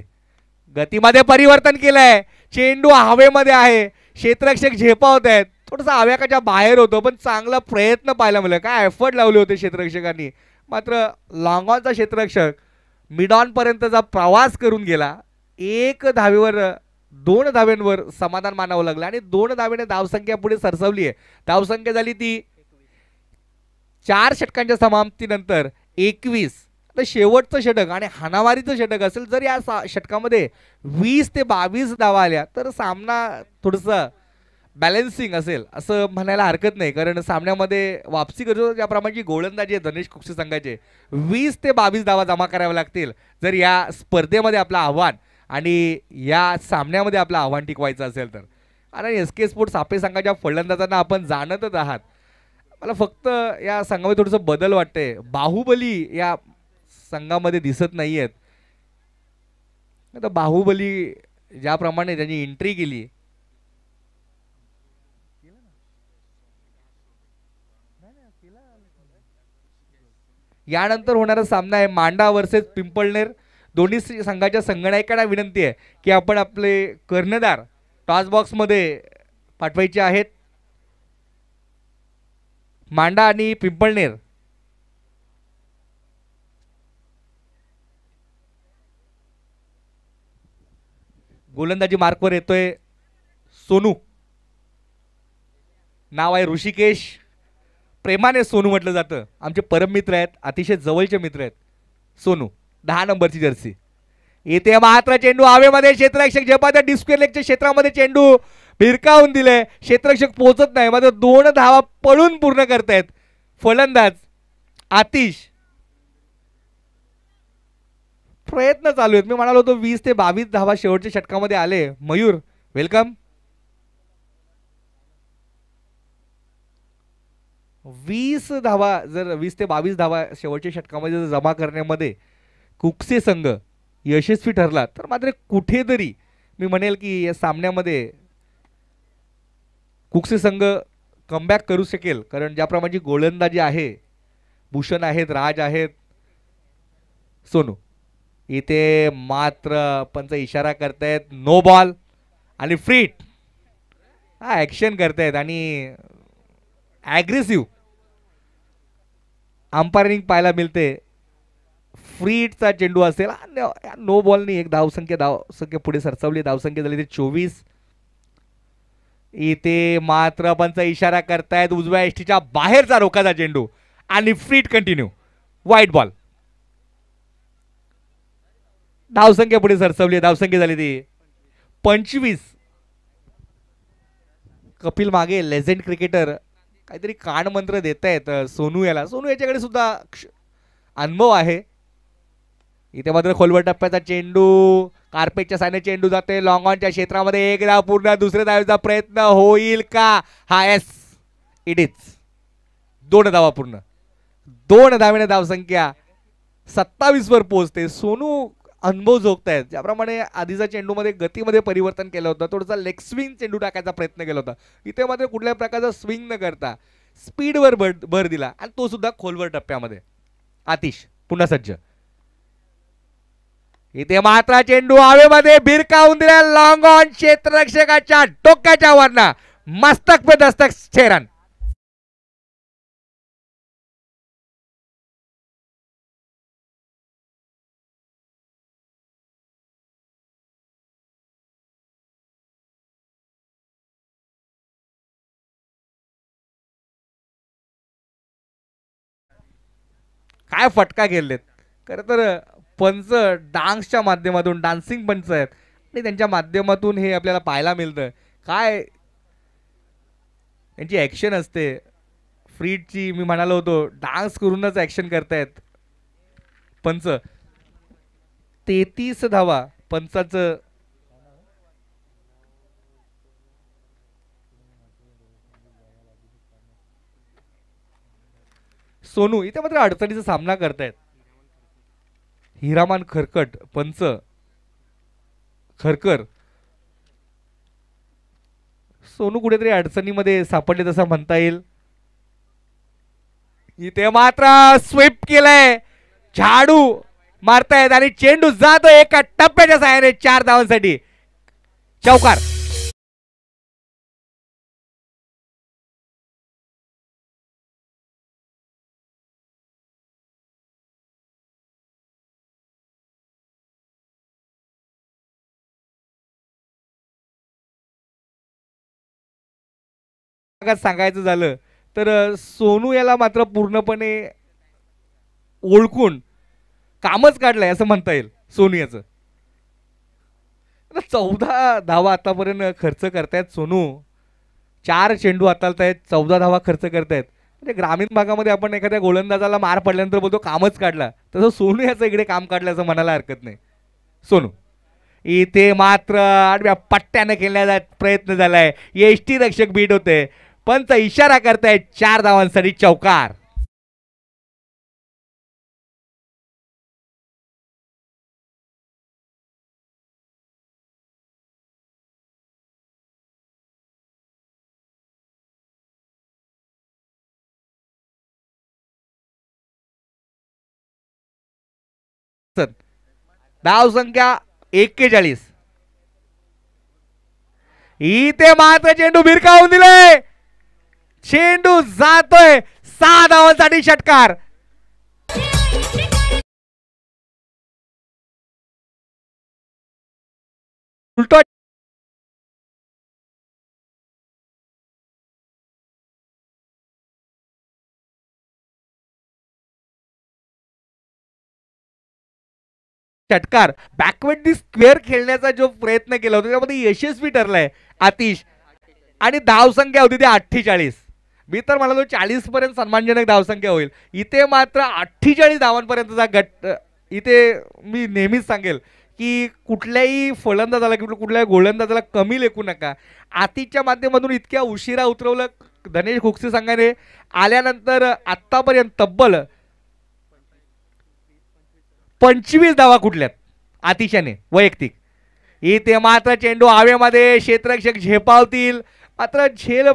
गतीमध्ये परिवर्तन केलंय. चेंडू हवेमध्ये आहे, क्षेत्ररक्षक झेपावत आहेत. थोडंसं आव्याकाच्या बाहेर होतो पण चांगला प्रयत्न पाहायला मिळाला. काय एफर्ट लावले होते क्षेत्ररक्षकांनी. मात्र लॉंग ऑनचा क्षेत्ररक्षक मिड ऑन पर्यंतचा प्रवास करून गेला. 1 धावेवर 2 धाव्यांवर समाधान मानावं लागलं आणि 2 धावेने धावसंख्या पुढे सरसवली आहे. धावसंख्या झाली ती 4 षटकांच्या समाप्तीनंतर 21. तर शेवटचं षटक आणि हाणामारीचं षटक असेल, जर या षटकामध्ये 20 ते 22 धावा आल्या तर सामना थोडंसं बॅलन्सिंग असेल असं म्हणायला हरकत नाही. कारण सामन्यामध्ये वापसी करतो ज्याप्रमाणे गोलंदाजी आहे धनेश कुकसे संघाचे 20 ते 22 धावा जमा कराव्या लागतील जर या स्पर्धेमध्ये आपलं आव्हान आणि या सामन्यामध्ये आपलं आव्हान टिकवायचं असेल तर. आणि एस के स्पोर्ट सापे संघाच्या फलंदाजांना आपण जाणतच आहात. मला फक्त या संघामध्ये थोडंसं बदल वाटतंय. बाहुबली या संघामध्ये दिसत नाही आहेत. आता बाहुबली ज्याप्रमाणे त्यांनी एंट्री केली यानंतर होणारा सामना आहे मांडा वर्सेस पिंपळनेर. दोन्ही संघाच्या संघनायकांना विनंती आहे की आपण आपले कर्णधार टॉस बॉक्समध्ये पाठवायचे आहेत. मांडा आणि पिंपळनेर. गोलंदाजी मार्कवर येतोय सोनू. नाव आहे ऋषिकेश. प्रेमाने सोनू म्हटलं जातं. आमचे परम मित्र आहेत, अतिशय जवळचे मित्र आहेत. सोनू 10 नंबरची जर्सी. इथे मात्र चेंडू हवेमध्ये, क्षेत्ररक्षक झेपाच्या डिस्क्वेअर लेगच्या क्षेत्रामध्ये चेंडू भिरकावून दिले. क्षेत्ररक्षक पोहोचत नाही, मात्र 2 धावा पळून पूर्ण करतायत फलंदाज आतिश. प्रयत्न चालू आहेत. मी म्हणालो होतो 20 ते 22 धावा शेवटच्या षटकामध्ये आले. मयूर वेलकम. 20 धावा जर 20 ते 22 धावा शेवटच्या षटकामध्ये जर जमा करण्यामध्ये कुकसे संघ यशस्वी ठरला तर मात्र कुठेतरी मी म्हणेल की या सामन्यामध्ये कुक्सी संघ कमबॅक करू शकेल, कारण ज्याप्रमाणे गोलंदाजी आहे, भूषण आहेत, राज आहेत, सोनू इथे मात्र पंच इशारा करतायत नो बॉल आणि फ्रीट हा ऍक्शन करतायत आणि ॲग्रेसिव्ह अंपायरिंग पाहायला मिळते. फ्रीटचा चेंडू असेल, नो बॉलनी एक धावसंख्या पुढे सरसावली, धावसंख्या झाली ते 24. इथे मात्र पंच इशारा करतायत उजव्या एसटीच्या बाहेरचा रोखाचा चेंडू आणि फ्रीट कंटिन्यू वाईट बॉल. धावसंख्या पुढे सरसवली, धावसंख्या झाली ती 25. कपिल मागे लेजेंड क्रिकेटर काहीतरी कान मंत्र देत आहेत सोनू याला. सोनू याच्याकडे सुद्धा अनुभव आहे. इथे मात्र खोलवर टप्प्याचा चेंडू, कार्पेटच्या साने चेंडू जाते लॉंग ऑनच्या क्षेत्रामध्ये, एक धाव पूर्ण, दुसऱ्या धावेचा प्रयत्न होईल का? हा एस, इट इज 2 धावा पूर्ण, 2 धावेने धावसंख्या 27 वर पोहोचते. सोनू अनुभव जोगतायत. ज्याप्रमाणे आधीच्या चेंडूमध्ये गतीमध्ये परिवर्तन केलं होतं, थोडासा लेग स्विंग चेंडू टाकायचा प्रयत्न केला होता, इथे मात्र कुठल्याही प्रकारचा स्विंग न करता स्पीडवर भर दिला आणि तो सुद्धा खोलवर टप्प्यामध्ये. आतिश पुन्हा सज्ज. इथे मात्र चेंडू हवेमध्ये भिरकावून दिला लॉंग ऑन क्षेत्ररक्षकाच्या डोक्याच्या वरना, मस्तक पे दस्तक 6 रन. काय फटका खेळलेत खरं तर पंच. डान्सच्या माध्यमातून, डान्सिंग पंच आहेत आणि त्यांच्या माध्यमातून हे आपल्याला पाहायला मिळतं. काय त्यांची ॲक्शन असते फ्रीटची. मी म्हणालो होतो डान्स करूनच ॲक्शन करतायत पंच. 33 धावा पंचाचं. सोनू इथे मात्र अडचणीचा सामना करतायत. हिरामान खरकट पंच खरकर. सोनू कुठेतरी अडचणीमध्ये सापडले तसं म्हणता येईल. इथे मात्र स्वीप केलंय, झाडू मारतायत आणि चेंडू जातो एका टप्प्याच्या साहाय्याने 4 धावांसाठी. चौकार. सांगायचं झालं तर सोनू याला मात्र पूर्णपणे ओळखून कामच काढलंय असं म्हणता येईल सोनू याचं. 14 धावा आतापर्यंत खर्च करतायत सोनू. 4 चेंडू हाताळतायत, 14 धावा खर्च करतायत. म्हणजे ग्रामीण भागामध्ये आपण एखाद्या गोलंदाजाला मार पडल्यानंतर बोलतो कामच काढला, तसं सोनू याचं इकडे काम काढलं असं म्हणायला हरकत नाही. सोनू इथे मात्र आडव्या पट्ट्याने खेळण्याचा प्रयत्न झालाय, एसटी रक्षक बीट होते, पंच इशारा करतायत 4 धावांसाठी चौकार. धाव संख्या 41. इथे मात्र चेंडू भिरकावून दिलाय, चेंडू जातोय 6 धावांसाठी षटकार. उलटो षटकार. बॅकवर्ड दी स्क्वेअर खेळण्याचा जो प्रयत्न केला होता त्यामध्ये यशस्वी ठरलाय आतिश आणि धावसंख्या होती ती 48. मी तर म्हणालो 40 पर्यंत सन्मानजनक धावसंख्या होईल, इथे मात्र 48 धावांपर्यंतचा गट. इथे मी नेहमीच सांगेल की कुठल्याही फलंदाजाला किंवा कुठल्याही गोलंदाजाला कमी लेखू नका. आतिशच्या माध्यमातून इतक्या उशिरा उतरवलं धनेश खुक्सी संघाने. आल्यानंतर आतापर्यंत तब्बल 25 धावा कुठल्यात आतिशाने वैयक्तिक. इथे मात्र चेंडू हवेमध्ये, क्षेत्ररक्षक झेपावतील मात्र झेल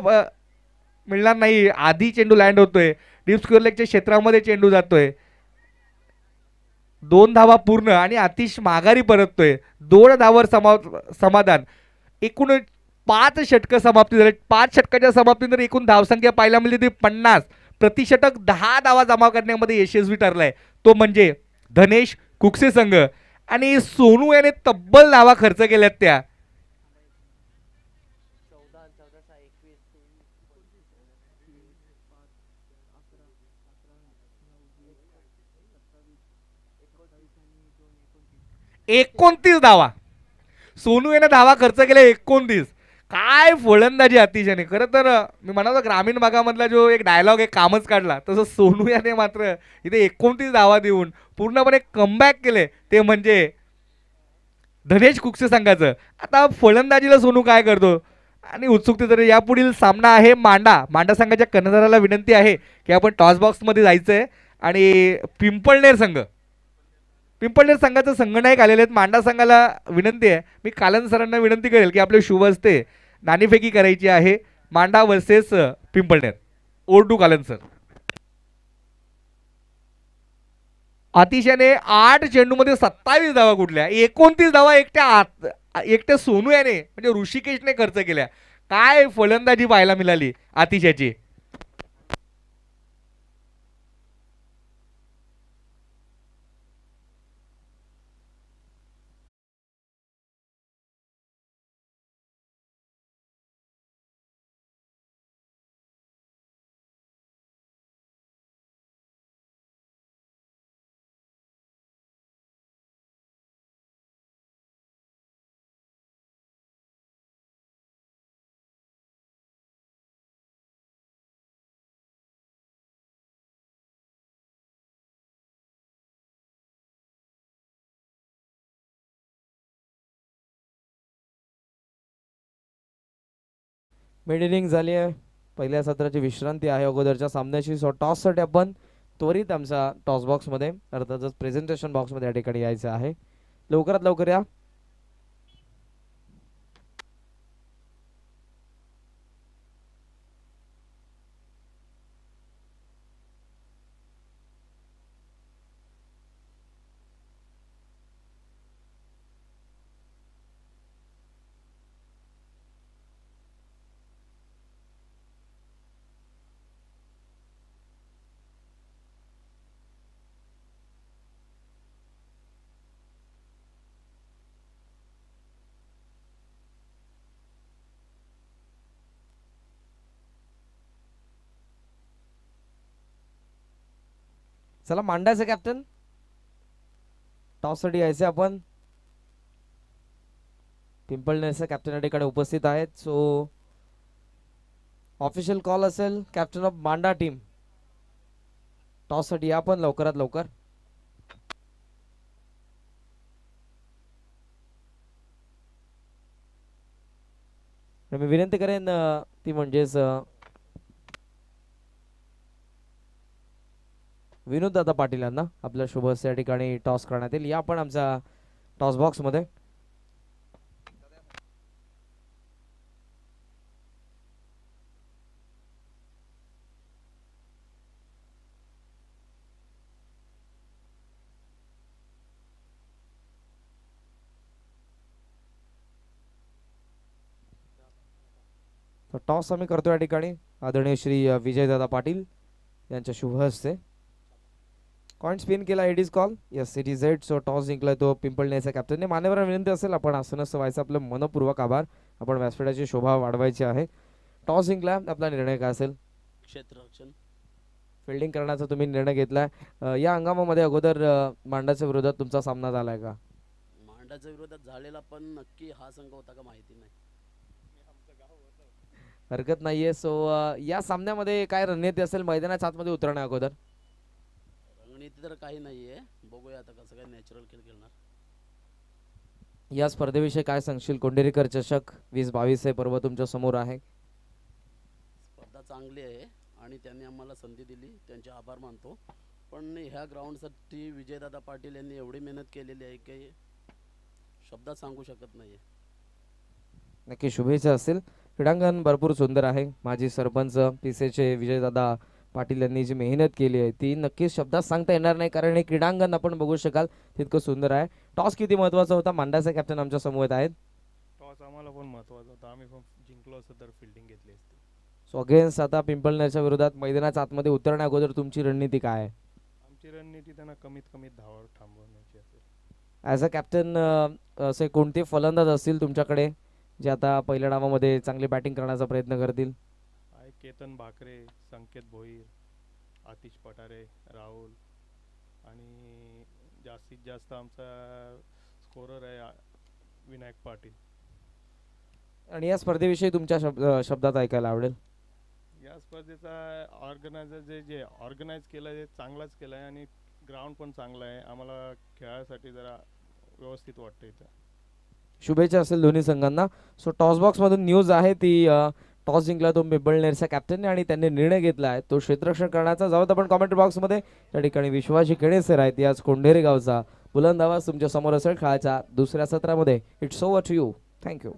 मिळणार नाही. आधी चेंडू लँड होतोय, डीप स्क्वेअर लेगच्या क्षेत्रामध्ये चेंडू जातोय. 2 धावा पूर्ण आणि आतिश माघारी परततोय. 2 धावावर समाधान. एकूण 5 षटकं समाप्ती झाली. 5 षटकाच्या समाप्तीनंतर एकूण धावसंख्या पाहायला मिळाली ती 50. प्रतिषटक 10 धावा जमा करण्यामध्ये यशस्वी ठरलाय तो म्हणजे धनेश कुकसे संघ. आणि सोनू याने तब्बल धावा खर्च केल्यात त्या. एकोणतीस धावा सोनू याने धावा खर्च केल्या 29. काय फलंदाजी अतिशयने. खरं तर मी म्हणालो ग्रामीण भागामधला जो एक डायलॉग एक कामच काढला तसं सोनू याने मात्र इथे 29 धावा देऊन पूर्णपणे कमबॅक केले ते म्हणजे धनेश कुकसे संघाचं. आता फलंदाजीला सोनू काय करतो आणि उत्सुकते तर यापुढील सामना आहे मांडा संघाच्या कर्णधाराला विनंती आहे की आपण टॉस बॉक्समध्ये जायचंय आणि पिंपळनेर संघाचं संघनायक आलेले आहेत. मांडा संघाला विनंती आहे, मी कालन सरांना विनंती करेल की आपले शुभ हस्ते नाणेफेकी करायची आहे. Manda versus Pimpalner. Over to Kalan sir. अतिशयने 8 चेंडूमध्ये 27 धावा कुठल्या, 29 धावा एकट्या सोनू याने म्हणजे ऋषिकेशने खर्च केल्या. काय फलंदाजी पाहायला मिळाली अतिशयाची. मिड इनिंग झाली आहे. पहिल्या सत्राची विश्रांती आहे अगोदरच्या सामन्याची. सो टॉससाठी आपण त्वरित आमचा टॉस बॉक्समध्ये अर्थातच प्रेझेंटेशन बॉक्समध्ये या ठिकाणी यायचं आहे. लवकरात लवकर या. चला मांडायचं कॅप्टन. टॉससाठी यायचे आपण. पिंपळनेरचे कॅप्टन या ठिकाणी उपस्थित आहेत. सो ऑफिशियल कॉल असेल कॅप्टन ऑफ मांडा टीम. टॉससाठी या आपण लवकरात लवकर. मी विनंती करेन ती म्हणजेच विनोद दादा पाटील यांना आपल्या शुभ हस्ते या ठिकाणी टॉस करण्यात येईल. या पण आमच्या टॉस बॉक्समध्ये. टॉस आम्ही करतो या ठिकाणी आदरणीय श्री विजयदादा पाटील यांच्या शुभ हस्ते. कॉइन स्पिन केला. It is call. Yes it is eight. So toss जिंकलाय तो पिंपळनेरच्या कॅप्टनने. मान्यवरांना विनंती असेल आपण आसनस्थ व्हायचं. आपलं मनपूर्वक आभार. आपण व्यासपीठाची शोभा वाढवायची आहे. टॉस जिंकला. आपला निर्णय काय असेल. क्षेत्ररक्षण फिल्डिंग करण्याचा तुम्ही निर्णय घेतलाय. या हंगामामध्ये अगोदर मांडाच्या विरोधात तुमचा सामना झालाय का. मांडाच्या विरोधात झालेला पण नक्की हा संघ होता का माहिती नाही. हरकत नाहीये. सो या सामन्यामध्ये काय रणनीती असेल मैदानाच्या आतमध्ये उतरण्या अगोदर. रणनीती तर काही नाहीये. बघूया आता कसं काय नॅचरल खेळ खेळणार. या स्पर्धेविषयी काय सांगशील. कोंडेरीकर चषक 2022 हे पर्व तुमच्या समोर आहे. स्पर्धा चांगली आहे आणि त्यांनी आम्हाला संधी दिली, त्यांचे आभार मानतो. पण ह्या ग्राउंडसाठी विजयदादा पाटील यांनी एवढी मेहनत केलेली आहे की शब्दात सांगू शकत नाही. नक्की शुभेच्छा असेल. क्रीडांगण भरपूर सुंदर आहे. माजी सरपंच पिसेचे विजयदादा पाटील यांनी जी मेहनत केली आहे ती नक्कीच शब्दात सांगता येणार नाही, कारण हे क्रीडांगण आपण बघू शकाल तितकं सुंदर आहे. टॉस किती महत्वाचा होता, मांडाचा कॅप्टन आमच्या समोर आहेत. टॉस आम्हाला पण महत्वाचा होता. आम्ही पण जिंकलो असतो तर फिल्डिंग घेतली असती. सो अगेन्स्ट आता पिंपळनेरच्या विरोधात मैदानाच्या आतमध्ये उतरण्या अगोदर तुमची रणनीती काय आहे? आमची रणनीती त्यांना कमीत कमी धावावर थांबवण्याची असेल. ॲज अ कॅप्टन असे कोणते फलंदाज असतील तुमच्याकडे जे आता पहिल्या डावामध्ये चांगली बॅटिंग करण्याचा प्रयत्न करतील? आहे केतन भाकरे, संकेत भोईर, आतिश पठारे, राहुल आणि जास्तीत जास्त आमचा स्कोरर आहे विनायक पाटील. आणि या स्पर्धेविषयी तुमच्या शब्दात ऐकायला आवडेल. या स्पर्धेचा ऑर्गनायझर जे ऑर्गनाईज केलं आहे ते चांगलाच केलं आहे आणि ग्राउंड पण चांगलं आहे. आम्हाला खेळासाठी जरा व्यवस्थित वाटतं इथं. शुभेच्छा असेल दोन्ही संघांना. सो टॉस बॉक्समधून न्यूज आहे ती टॉस जिंकला तो पिंपळनेरच्या कॅप्टनने आणि त्यांनी निर्णय घेतला आहे तो क्षेत्ररक्षण करण्याचा. जाऊत आपण कॉमेंट बॉक्समध्ये. त्या ठिकाणी विश्वाजी केणे सर आहेत, आज कोंढेरे गावचा बुलंद आवाज तुमच्या समोर असेल खेळाच्या दुसऱ्या सत्रामध्ये. It's over to you. Thank you.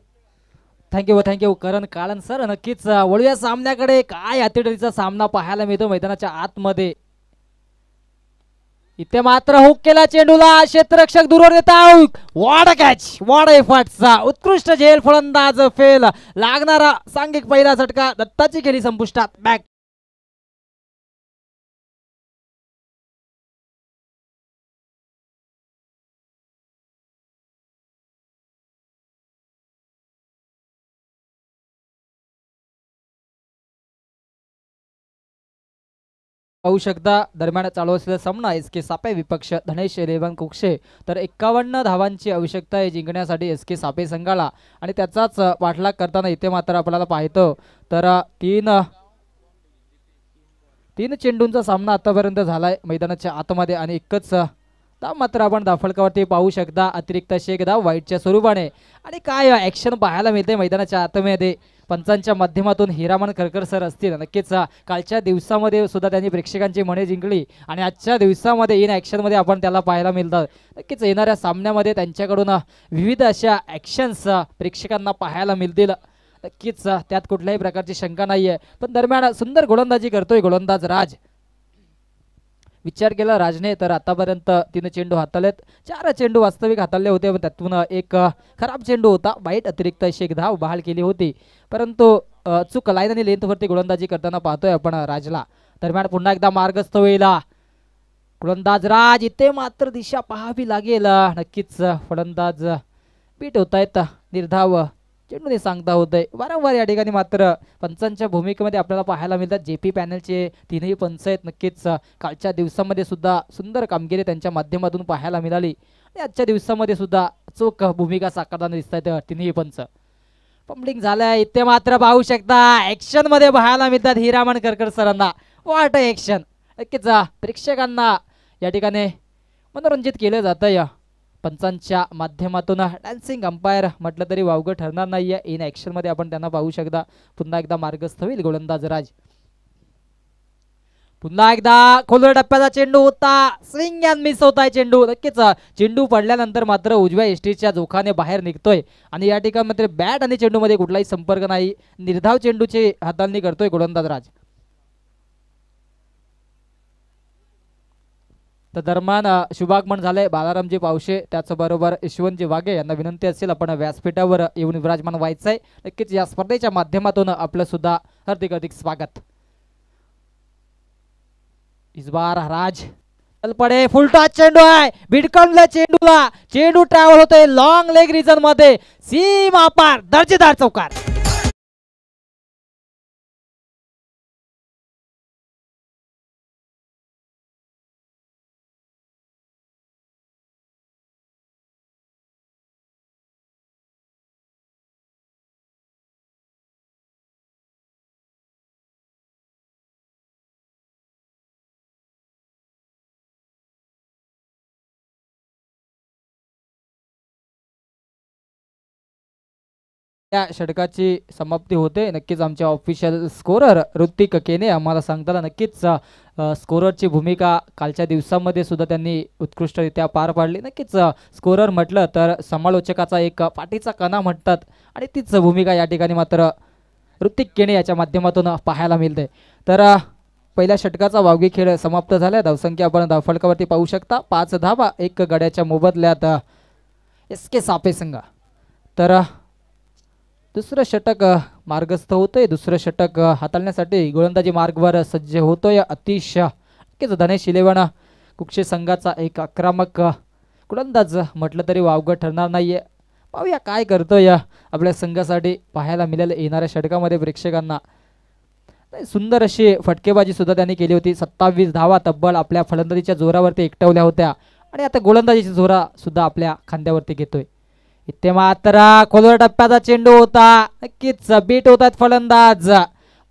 Thank you Karan Kalan sir. नक्कीच वळूया सामन्याकडे. काय अतिरेकीचा सामना पाहायला मिळतो मैदानाच्या आतमध्ये. इथे मात्र हुक केला चेंडूला, क्षेत्ररक्षक दूरवर देत out. What a catch, what a एफर्ट्सचा उत्कृष्ट झेल फलंदाज फेल. लागणारा सांघिक पहिला झटका दत्ताची केली संपुष्टात. बॅक पाहू शकता. दरम्यान चालू असलेला सामना एस के सापे विपक्ष धनेश रेवण कुक्षे. तर 51 धावांची आवश्यकता आहे जिंकण्यासाठी एस के सापे संघाला आणि त्याचाच पाठलाग करताना इथे मात्र आपल्याला पाहतो तर तीन चेंडूंचा सामना आतापर्यंत झालाय मैदानाच्या आतमध्ये आणि एकच धाव मात्र आपण धाफळकावरती पाहू शकता. अतिरिक्त शेख धाव वाईटच्या स्वरूपाने. आणि काय ॲक्शन पाहायला मिळते मैदानाच्या आतमध्ये. पंचांच्या माध्यमातून हिरामन करकर सर असतील. नक्कीच कालच्या दिवसामध्ये सुद्धा त्यांनी प्रेक्षकांची मने जिंकली आणि आजच्या दिवसामध्ये इन ॲक्शनमध्ये आपण त्याला पाहायला मिळतात. नक्कीच येणाऱ्या सामन्यामध्ये त्यांच्याकडून विविध अशा ॲक्शन्स प्रेक्षकांना पाहायला मिळतील. नक्कीच त्यात कुठल्याही प्रकारची शंका नाही आहे. पण दरम्यान सुंदर गोलंदाजी करतोय गोलंदाज राज. विचार केला राजने तर आतापर्यंत 3 चेंडू हाताळलेत. 4 चेंडू वास्तविक हाताळले होते, त्यातून एक खराब चेंडू होता. वाईट अतिरिक्त शेख धाव बहाल केली होती, परंतु चूक लाईन आणि लेंथवरती गोलंदाजी करताना पाहतोय आपण राजला. दरम्यान पुन्हा एकदा मार्गस्थ होईल गोलंदाज राज. इथे मात्र दिशा पाहावी लागेल. नक्कीच फलंदाज बीट होत आहेत. निर्धाव चेंडूने सांगता होतंय. वारंवार या ठिकाणी मात्र पंचांच्या भूमिकेमध्ये आपल्याला पाहायला मिळतात. जेपी पॅनलचे तीनही पंच आहेत. नक्कीच कालच्या दिवसामध्ये सुद्धा सुंदर कामगिरी त्यांच्या माध्यमातून पाहायला मिळाली आणि आजच्या दिवसामध्ये सुद्धा चोख भूमिका साकारताना दिसत आहेत तिन्ही पंच. पंबलिंग झालंय. इथे मात्र पाहू शकता ऍक्शन मध्ये पाहायला मिळतात हिरामन करकर सरांना. वाट ऍक्शन. नक्कीच प्रेक्षकांना या ठिकाणी मनोरंजित केलं जातं पंचांच्या माध्यमातून. डान्सिंग अंपायर म्हटलं तरी वावगं ठरणार नाहीये. इन ॲक्शन मध्ये आपण त्यांना पाहू शकता. पुन्हा एकदा मार्गस्थ होईल गोलंदाज राज. पुन्हा एकदा खोलवर टप्प्याचा चेंडू होता. स्विंग अँड मिस होत आहे चेंडू. नक्कीच चेंडू पडल्यानंतर मात्र उजव्या एसटीच्या जोखाने बाहेर निघतोय आणि या ठिकाणी मात्र बॅट आणि चेंडू मध्ये कुठलाही संपर्क नाही. निर्धाव चेंडूची हाताळणी करतोय गोलंदाज राज. तर दरम्यान शुभागमन झाले बालारामजी पावशे त्याचबरोबर यशवंतजी वाघे यांना विनंती असेल आपण व्यासपीठावर येऊन विराजमान व्हायचं आहे. नक्कीच या स्पर्धेच्या माध्यमातून आपलं सुद्धा हार्दिक हार्दिक स्वागत. इस बार राज पडे फुल टॉच चेंडू आहे. भिडकवल्या चेंडूला. चेंडू ट्रॅव्हल होतोय लॉंग लेग रिजन मध्ये. सीमा पार दर्जेदार चौकार. या षटकाची समाप्ती होते. नक्कीच आमचे ऑफिशियल स्कोरर ऋतिक केने आम्हाला सांगताना नक्कीच स्कोररची भूमिका कालच्या दिवसामध्ये सुद्धा त्यांनी उत्कृष्टरित्या पार पाडली. नक्कीच स्कोरर म्हटलं तर समालोचकाचा एक पाठीचा कणा म्हणतात आणि तीच भूमिका या ठिकाणी मात्र ऋतिक केने याच्या माध्यमातून पाहायला मिळते. तर पहिल्या षटकाचा वावगी खेळ समाप्त झाला. धावसंख्या आपण धावफलकावरती पाहू शकता. 5 धावा 1 गड्याच्या मोबदल्यात SK सापे संघ. तर दुसरं षटक मार्गस्थ होतोय. दुसरं षटक हाताळण्यासाठी गोलंदाजी मार्गवर सज्ज होतोय अतिश. नक्कीच धनेश 11 कुक्षे संघाचा एक आक्रमक गोलंदाज म्हटलं तरी वावगं ठरणार नाहीये. पाहूया काय करतोय आपल्या संघासाठी पाहायला मिळेल येणाऱ्या षटकामध्ये प्रेक्षकांना. सुंदर अशी फटकेबाजी सुद्धा त्यांनी केली होती. 27 धावा तब्बल आपल्या फलंदाजीच्या जोरावरती एकटवल्या होत्या आणि आता गोलंदाजीची जोरा सुद्धा आपल्या खांद्यावरती घेतोय. इथे मात्र खोलवर टप्प्याचा चेंडू होता. नक्कीच बीट होतात फलंदाज.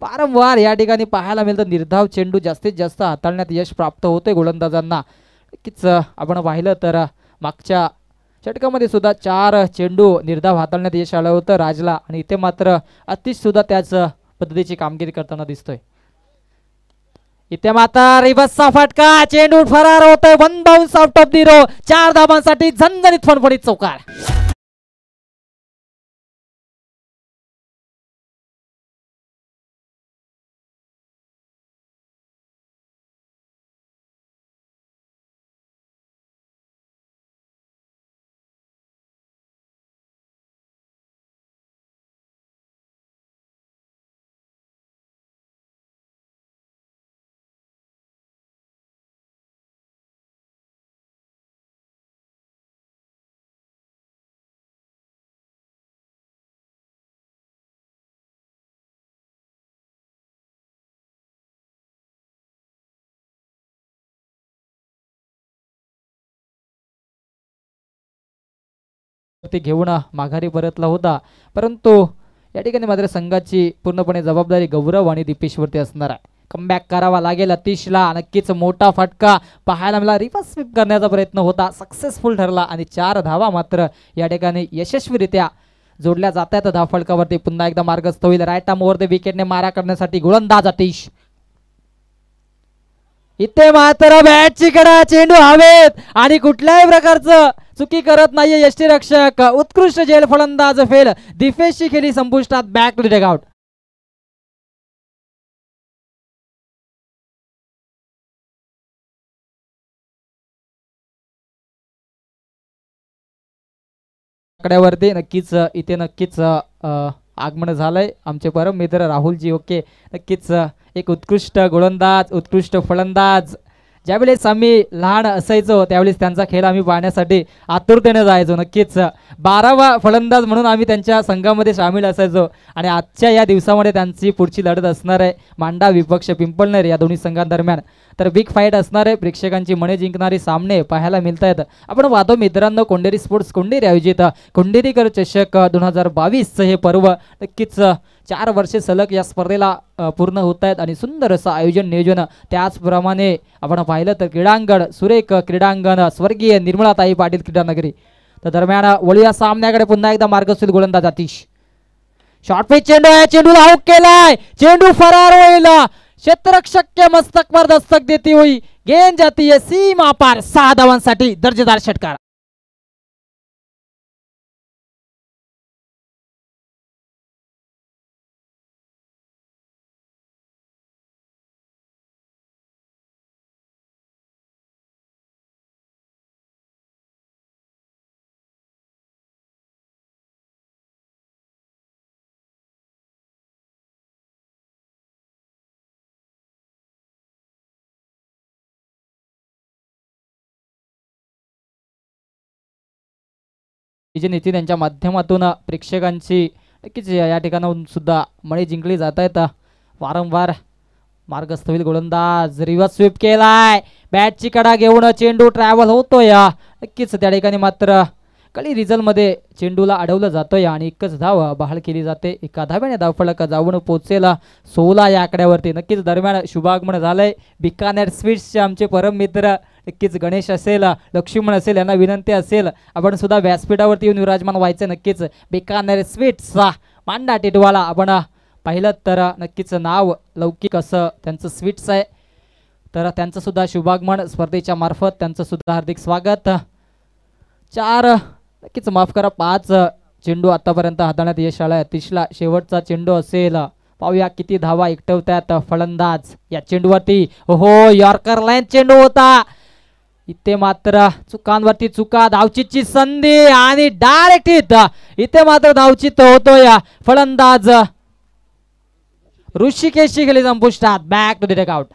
वारंवार या ठिकाणी पाहायला मिळतं निर्धाव चेंडू जास्तीत जास्त हाताळण्यात यश प्राप्त होते गोलंदाजांना. नक्कीच आपण पाहिलं तर मागच्या षटकामध्ये सुद्धा 4 चेंडू निर्धाव हाताळण्यात यश आलं होतं राजला आणि इथे मात्र अतिश सुद्धा त्याच पद्धतीची कामगिरी करताना दिसतोय. इथे मात्र रिव्हर्सचा फटका चेंडू फरार होतोय. 1 bounce out of the row. 4 धावांसाठी झणझणीत फणफणीत चौकार. ते घेऊन माघारी परतला होता, परंतु या ठिकाणी मात्र संघाची पूर्णपणे जबाबदारी गौरव आणि दीपेशवरती असणार आहे. कमबॅक करावा लागेल अतिशला. नक्कीच मोठा फटका पाहायला मिळाला. रिव्हर्स स्वीप करण्याचा प्रयत्न होता, सक्सेसफुल ठरला आणि 4 धावा मात्र या ठिकाणी यशस्वीरित्या जोडल्या जात आहेत धावफलकावरती. पुन्हा एकदा मार्गस्थ होईल. राईट आर्म ओव्हर द विकेटने मारा करण्यासाठी गोलंदाज अतिश. इथे मात्र बॅटची कडा चेंडू हवेत आणि कुठल्याही प्रकारचं चुकी करत नाहीये यष्टीरक्षक. उत्कृष्ट झेल फलंदाज फेल. दिफेशची खेळी संपुष्टात. Back to the dugout. आकड्यावरती नक्कीच आगमन झालंय आमचे परम मित्र राहुलजी. ओके, नक्कीच एक उत्कृष्ट गोलंदाज, उत्कृष्ट फलंदाज. ज्यावेळेस आम्ही लहान असायचो त्यावेळेस त्यांचा खेळ आम्ही पाहण्यासाठी आतुरतेने जायचो. नक्कीच 12वा फलंदाज म्हणून आम्ही त्यांच्या संघामध्ये सामील असायचो आणि आजच्या या दिवसामध्ये त्यांची पुढची लढत असणार आहे मांडा विपक्ष पिंपळनेर या दोन्ही संघांदरम्यान. तर बिग फाईट असणार आहे. प्रेक्षकांची मने जिंकणारे सामने पाहायला मिळत आहेत. आपण पाहतो मित्रांनो, कोंडेरी स्पोर्ट्स कोंडेरी आयोजित कोंडेरीकर चषक 2022 हे पर्व नक्कीच 4 वर्षे सलग या स्पर्धेला पूर्ण होत आहेत आणि सुंदर असं आयोजन नियोजन. त्याचप्रमाणे आपण पाहिलं तर क्रीडांगण, सुरेख क्रीडांगण, स्वर्गीय निर्मलाताई पाटील क्रीडानगरी. तर दरम्यान वळूया सामन्याकडे. पुन्हा एकदा मार्गस्थित गोलंदाज अतिश. शॉर्ट पिच चेंडू आहे. चेंडूला आऊट केलाय. चेंडू फरार होईल. क्षेत्ररक्षक मस्तकवर दस्तक देती हुई गेंद जाती है सीमा पार. 6 धावांसाठी दर्जेदार षटकार. विजय नितीन यांच्या माध्यमातून प्रेक्षकांची नक्कीच या ठिकाणाहून सुद्धा मणी जिंकली जात आहेत. वारंवार मार्गस्थ होईल गोलंदाज. रिव्हर्स स्वीप केलाय. बॅटची कडा घेऊन चेंडू ट्रॅव्हल होतोय. नक्कीच त्या ठिकाणी मात्र कली रिझल्टमध्ये चेंडूला अडवलं जातोय आणि एकच धाव बहाल केली जाते. 1 धाव्याने धावफलक जाऊन पोहोचेल 16 या आकड्यावरती. नक्कीच दरम्यान शुभागमन झालंय बिकानेर स्वीट्सचे आमचे परम मित्र. नक्कीच गणेश असेल, लक्ष्मण असेल, यांना विनंती असेल आपण सुद्धा व्यासपीठावरती येऊन विराजमान व्हायचं. नक्कीच बिकानेर स्वीट्सचा मांडा टिटवाला आपण पाहिलं तर नक्कीच नाव लौकिक असं त्यांचं स्वीट्स आहे. तर त्यांचं सुद्धा शुभागमन स्पर्धेच्या मार्फत त्यांचं सुद्धा हार्दिक स्वागत. 4 नक्कीच माफ करा 5 चेंडू आतापर्यंत हाताळण्यात यश आलं. अतिशला शेवटचा चेंडू असेल. पाहूया किती धावा एकटवतात फलंदाज या चेंडूवरती. हो यॉर्कर लाईन चेंडू होता. इथे मात्र चुकांवरती चुका. धावचीची संधी आणि डायरेक्ट हिट. इथे मात्र धावचित होतोय. फलंदाज ऋषिकेशची खेळी संपुष्टात. Back to the dugout.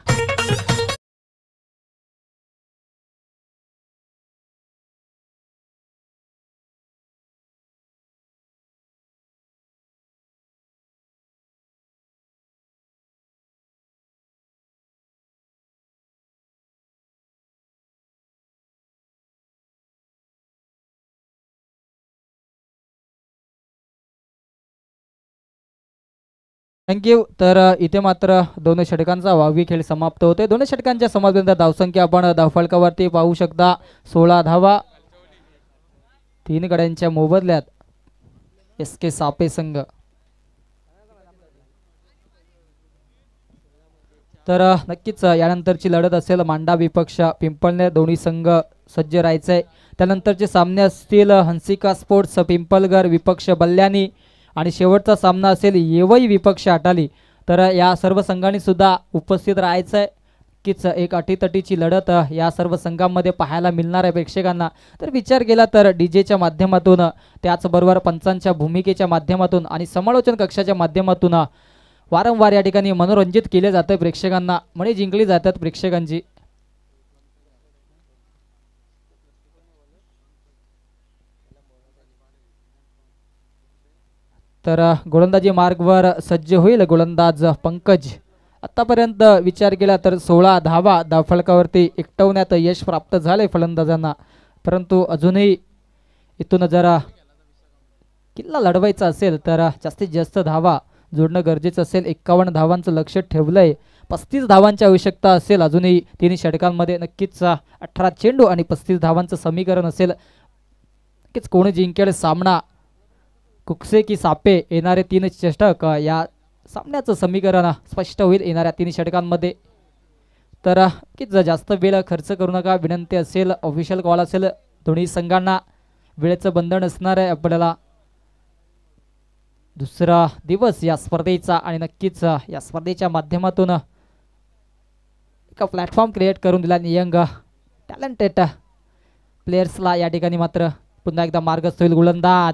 Thank you. तर इथे मात्र दोन षटकांचा वाघवी खेळ समाप्त होते. दोन षटकांच्या समाप्तीनंतर धावसंख्या आपण धावफलकावरती पाहू शकता. 16 धावा 3 गड्यांच्या मोबदल्यात SK सापे संघ. तर नक्कीच यानंतरची लढत असेल मांडा विपक्ष पिंपळनेर. दोन्ही संघ सज्ज राहायचे. त्यानंतरचे सामने असतील हंसिका स्पोर्ट्स पिंपलगर विपक्ष बल्ल्यानी आणि शेवटचा सामना असेल येवई विपक्ष अटाली. तर या सर्व संघांनी सुद्धा उपस्थित राहायचं आहे. नक्कीच एक अटीतटीची लढत या सर्व संघांमध्ये पाहायला मिळणार आहे प्रेक्षकांना. तर विचार केला तर डीजेच्या माध्यमातून त्याचबरोबर पंचांच्या भूमिकेच्या माध्यमातून आणि समालोचन कक्षाच्या माध्यमातून वारंवार या ठिकाणी मनोरंजित केले जाते प्रेक्षकांना. मने जिंकली जातात प्रेक्षकांची. तर गोलंदाजी मार्गवर सज्ज होईल गोलंदाज पंकज. आतापर्यंत विचार केला तर 16 धावा धावफलकावरती एकटवण्यात यश प्राप्त झाले फलंदाजांना. परंतु अजूनही इथून जरा किल्ला लढवायचा असेल तर जास्तीत जास्त धावा जोडणं गरजेचं असेल. 51 धावांचं लक्ष ठेवलंय. 35 धावांची आवश्यकता असेल अजूनही 3 षटकांमध्ये. नक्कीच 18 चेंडू आणि 35 धावांचं समीकरण असेल. नक्कीच कोणी जिंकेल सामना कुकसे की सापे येणारे 3 षटक या सामन्याचं समीकरण स्पष्ट होईल येणाऱ्या 3 षटकांमध्ये. तर नक्कीच जास्त वेळ खर्च करू नका विनंती असेल. ऑफिशियल कॉल असेल दोन्ही संघांना. वेळेचं बंधन असणार आहे आपल्याला. दुसरा दिवस या स्पर्धेचा आणि नक्कीच या स्पर्धेच्या माध्यमातून एक प्लॅटफॉर्म क्रिएट करून दिला यंग टॅलेंटेड प्लेयर्सला. या ठिकाणी मात्र पुन्हा एकदा मार्गस्थ होईल गोलंदाज.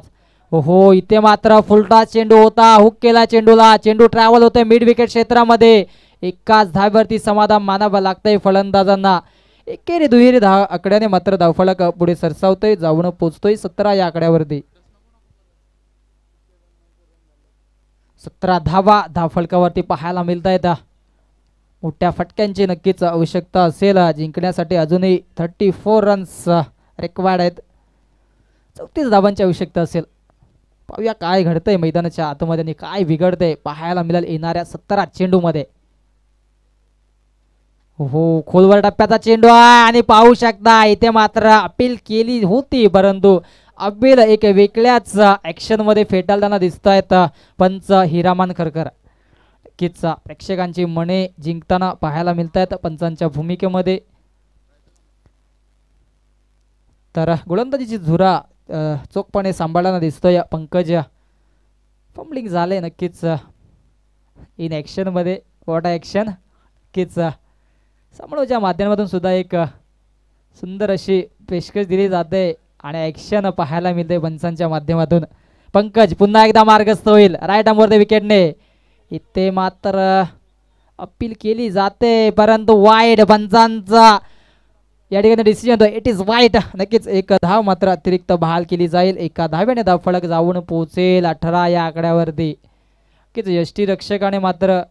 हो इथे मात्र फुलटा चेंडू होता. हुक केला चेंडूला. चेंडू ट्रॅव्हल होतोय मिड विकेट क्षेत्रामध्ये. एकाच धावेवरती समाधान मानावं लागतंय फलंदाजांना. एकेरी दुहेरी आकड्याने मात्र धावफलक पुढे सरसावतोय. जाऊन पोचतोय 17 या आकड्यावरती. 17 धावा धावफलकावरती पाहायला मिळत आहेत. मोठ्या फटक्यांची नक्कीच आवश्यकता असेल जिंकण्यासाठी. अजूनही 34 रन्स रिक्वायर्ड आहेत. 34 धावांची आवश्यकता असेल. पाहूया काय घडतंय मैदानाच्या आतमध्ये आणि काय बिघडतंय पाहायला मिळेल येणाऱ्या 17 चेंडूमध्ये. हो खोलवर टप्प्याचा चेंडू आहे आणि पाहू शकता इथे मात्र अपील केली होती परंतु अपील एक वेगळ्याच ऍक्शन मध्ये फेटाळताना दिसत आहेत पंच हिरामान खरकर. नक्कीच प्रेक्षकांची मने जिंकताना पाहायला मिळत आहेत पंचांच्या भूमिकेमध्ये. तर गोलंदाजीची धुरा चोखपणे सांभाळताना दिसतोय पंकज. फंबलिंग झाले नक्कीच इन ऍक्शन मध्ये. What action. नक्कीच समालोच्या माध्यमातून सुद्धा एक सुंदर अशी पेशकश दिली जाते आणि ऍक्शन पाहायला मिळते पंचांच्या माध्यमातून. पंकज पुन्हा एकदा मार्गस्थ होईल राईट आर्मवर विकेटने. इथे मात्र अपील केली जाते परंतु वाईड पंचांचा या ठिकाणी डिसिजन. इट इज वाईट. नक्कीच एक धाव मात्र अतिरिक्त बहाल केली जाईल. एका धावेने धावफलक जाऊन पोहोचेल 18 या आकड्यावरती. नक्कीच यष्टीरक्षकाने मात्र